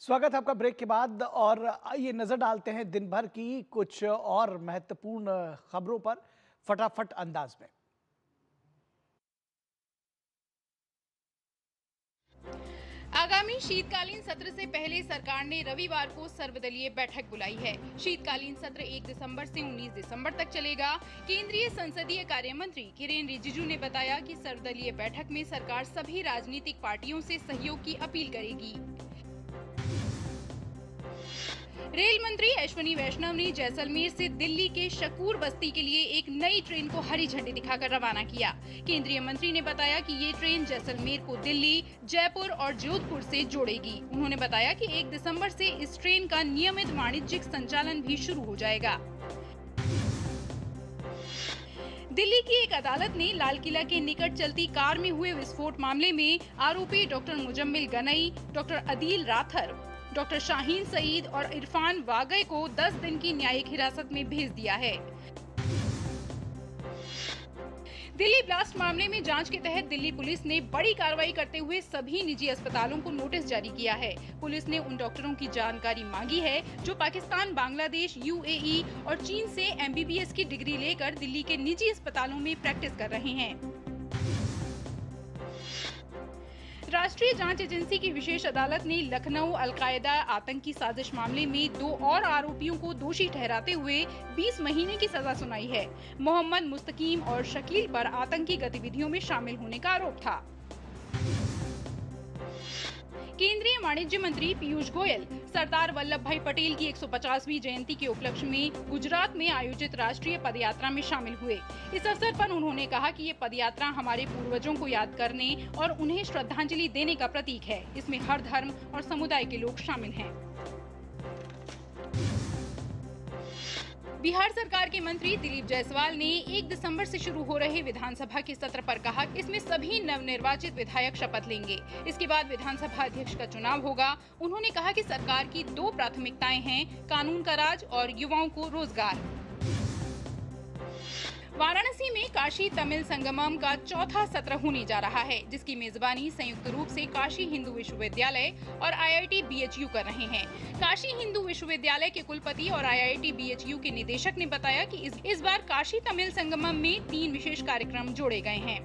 स्वागत है आपका ब्रेक के बाद, और आइए नजर डालते हैं दिन भर की कुछ और महत्वपूर्ण खबरों पर फटाफट अंदाज में। आगामी शीतकालीन सत्र से पहले सरकार ने रविवार को सर्वदलीय बैठक बुलाई है। शीतकालीन सत्र 1 दिसंबर से 19 दिसंबर तक चलेगा। केंद्रीय संसदीय कार्य मंत्री किरेन रिजिजू ने बताया कि सर्वदलीय बैठक में सरकार सभी राजनीतिक पार्टियों से सहयोग की अपील करेगी। रेल मंत्री अश्विनी वैष्णव ने जैसलमेर से दिल्ली के शकूर बस्ती के लिए एक नई ट्रेन को हरी झंडी दिखाकर रवाना किया। केंद्रीय मंत्री ने बताया कि ये ट्रेन जैसलमेर को दिल्ली, जयपुर और जोधपुर से जोड़ेगी। उन्होंने बताया कि 1 दिसंबर से इस ट्रेन का नियमित वाणिज्यिक संचालन भी शुरू हो जाएगा। दिल्ली की एक अदालत ने लाल किला के निकट चलती कार में हुए विस्फोट मामले में आरोपी doctor Muzammil Ganai, doctor Adeel Rather, doctor Shaheen Saeed और इरफान वागई को 10 दिन की न्यायिक हिरासत में भेज दिया है। दिल्ली ब्लास्ट मामले में जांच के तहत दिल्ली पुलिस ने बड़ी कार्रवाई करते हुए सभी निजी अस्पतालों को नोटिस जारी किया है। पुलिस ने उन डॉक्टरों की जानकारी मांगी है जो पाकिस्तान, बांग्लादेश, यूएई और चीन से MBBS की डिग्री लेकर दिल्ली के निजी अस्पतालों में प्रैक्टिस कर रहे हैं। राष्ट्रीय जांच एजेंसी की विशेष अदालत ने लखनऊ अलकायदा आतंकी साजिश मामले में 2 और आरोपियों को दोषी ठहराते हुए 20 महीने की सजा सुनाई है। मोहम्मद मुस्तकीम और शकील पर आतंकी गतिविधियों में शामिल होने का आरोप था। केंद्रीय वाणिज्य मंत्री पीयूष गोयल सरदार वल्लभ भाई पटेल की 150वीं जयंती के उपलक्ष्य में गुजरात में आयोजित राष्ट्रीय पदयात्रा में शामिल हुए। इस अवसर पर उन्होंने कहा कि ये पदयात्रा हमारे पूर्वजों को याद करने और उन्हें श्रद्धांजलि देने का प्रतीक है। इसमें हर धर्म और समुदाय के लोग शामिल हैं। बिहार सरकार के मंत्री दिलीप जायसवाल ने 1 दिसंबर से शुरू हो रहे विधानसभा के सत्र पर कहा कि इसमें सभी नवनिर्वाचित विधायक शपथ लेंगे। इसके बाद विधानसभा अध्यक्ष का चुनाव होगा। उन्होंने कहा कि सरकार की 2 प्राथमिकताएं हैं, कानून का राज और युवाओं को रोजगार। वाराणसी में काशी तमिल संगमम का 4था सत्र होने जा रहा है, जिसकी मेजबानी संयुक्त रूप से काशी हिंदू विश्वविद्यालय और IIT BHU कर रहे हैं। काशी हिंदू विश्वविद्यालय के कुलपति और IIT BHU के निदेशक ने बताया कि इस बार काशी तमिल संगमम में 3 विशेष कार्यक्रम जोड़े गए हैं।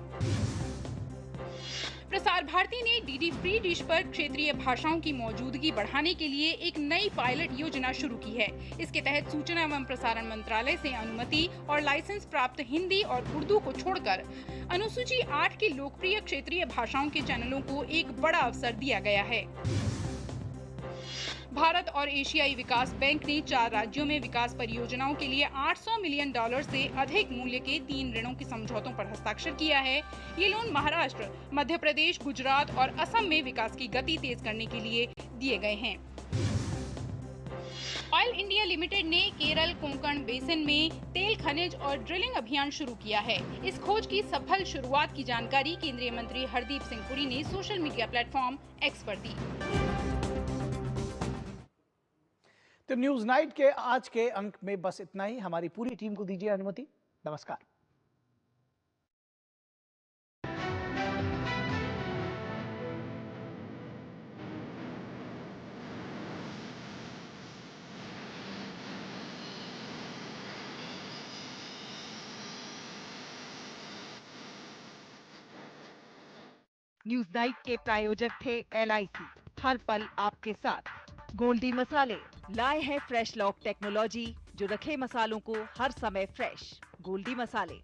प्रसार भारती ने डीडी फ्री डिश पर क्षेत्रीय भाषाओं की मौजूदगी बढ़ाने के लिए एक नई पायलट योजना शुरू की है। इसके तहत सूचना एवं प्रसारण मंत्रालय से अनुमति और लाइसेंस प्राप्त हिंदी और उर्दू को छोड़कर अनुसूची 8 की लोकप्रिय क्षेत्रीय भाषाओं के चैनलों को एक बड़ा अवसर दिया गया है। भारत और एशियाई विकास बैंक ने 4 राज्यों में विकास परियोजनाओं के लिए $800 मिलियन से अधिक मूल्य के 3 ऋणों के समझौतों पर हस्ताक्षर किया है। ये लोन महाराष्ट्र, मध्य प्रदेश, गुजरात और असम में विकास की गति तेज करने के लिए दिए गए हैं। ऑयल इंडिया लिमिटेड ने केरल कोंकण बेसिन में तेल खनिज और ड्रिलिंग अभियान शुरू किया है। इस खोज की सफल शुरुआत की जानकारी केंद्रीय मंत्री हरदीप सिंह पुरी ने सोशल मीडिया प्लेटफॉर्म X पर दी। तो न्यूज नाइट के आज के अंक में बस इतना ही। हमारी पूरी टीम को दीजिए अनुमति। नमस्कार। न्यूज नाइट के प्रायोजक थे LIC, हर पल आपके साथ। गोल्डी मसाले लाए हैं फ्रेश लॉक टेक्नोलॉजी जो रखे मसालों को हर समय फ्रेश। गोल्डी मसाले।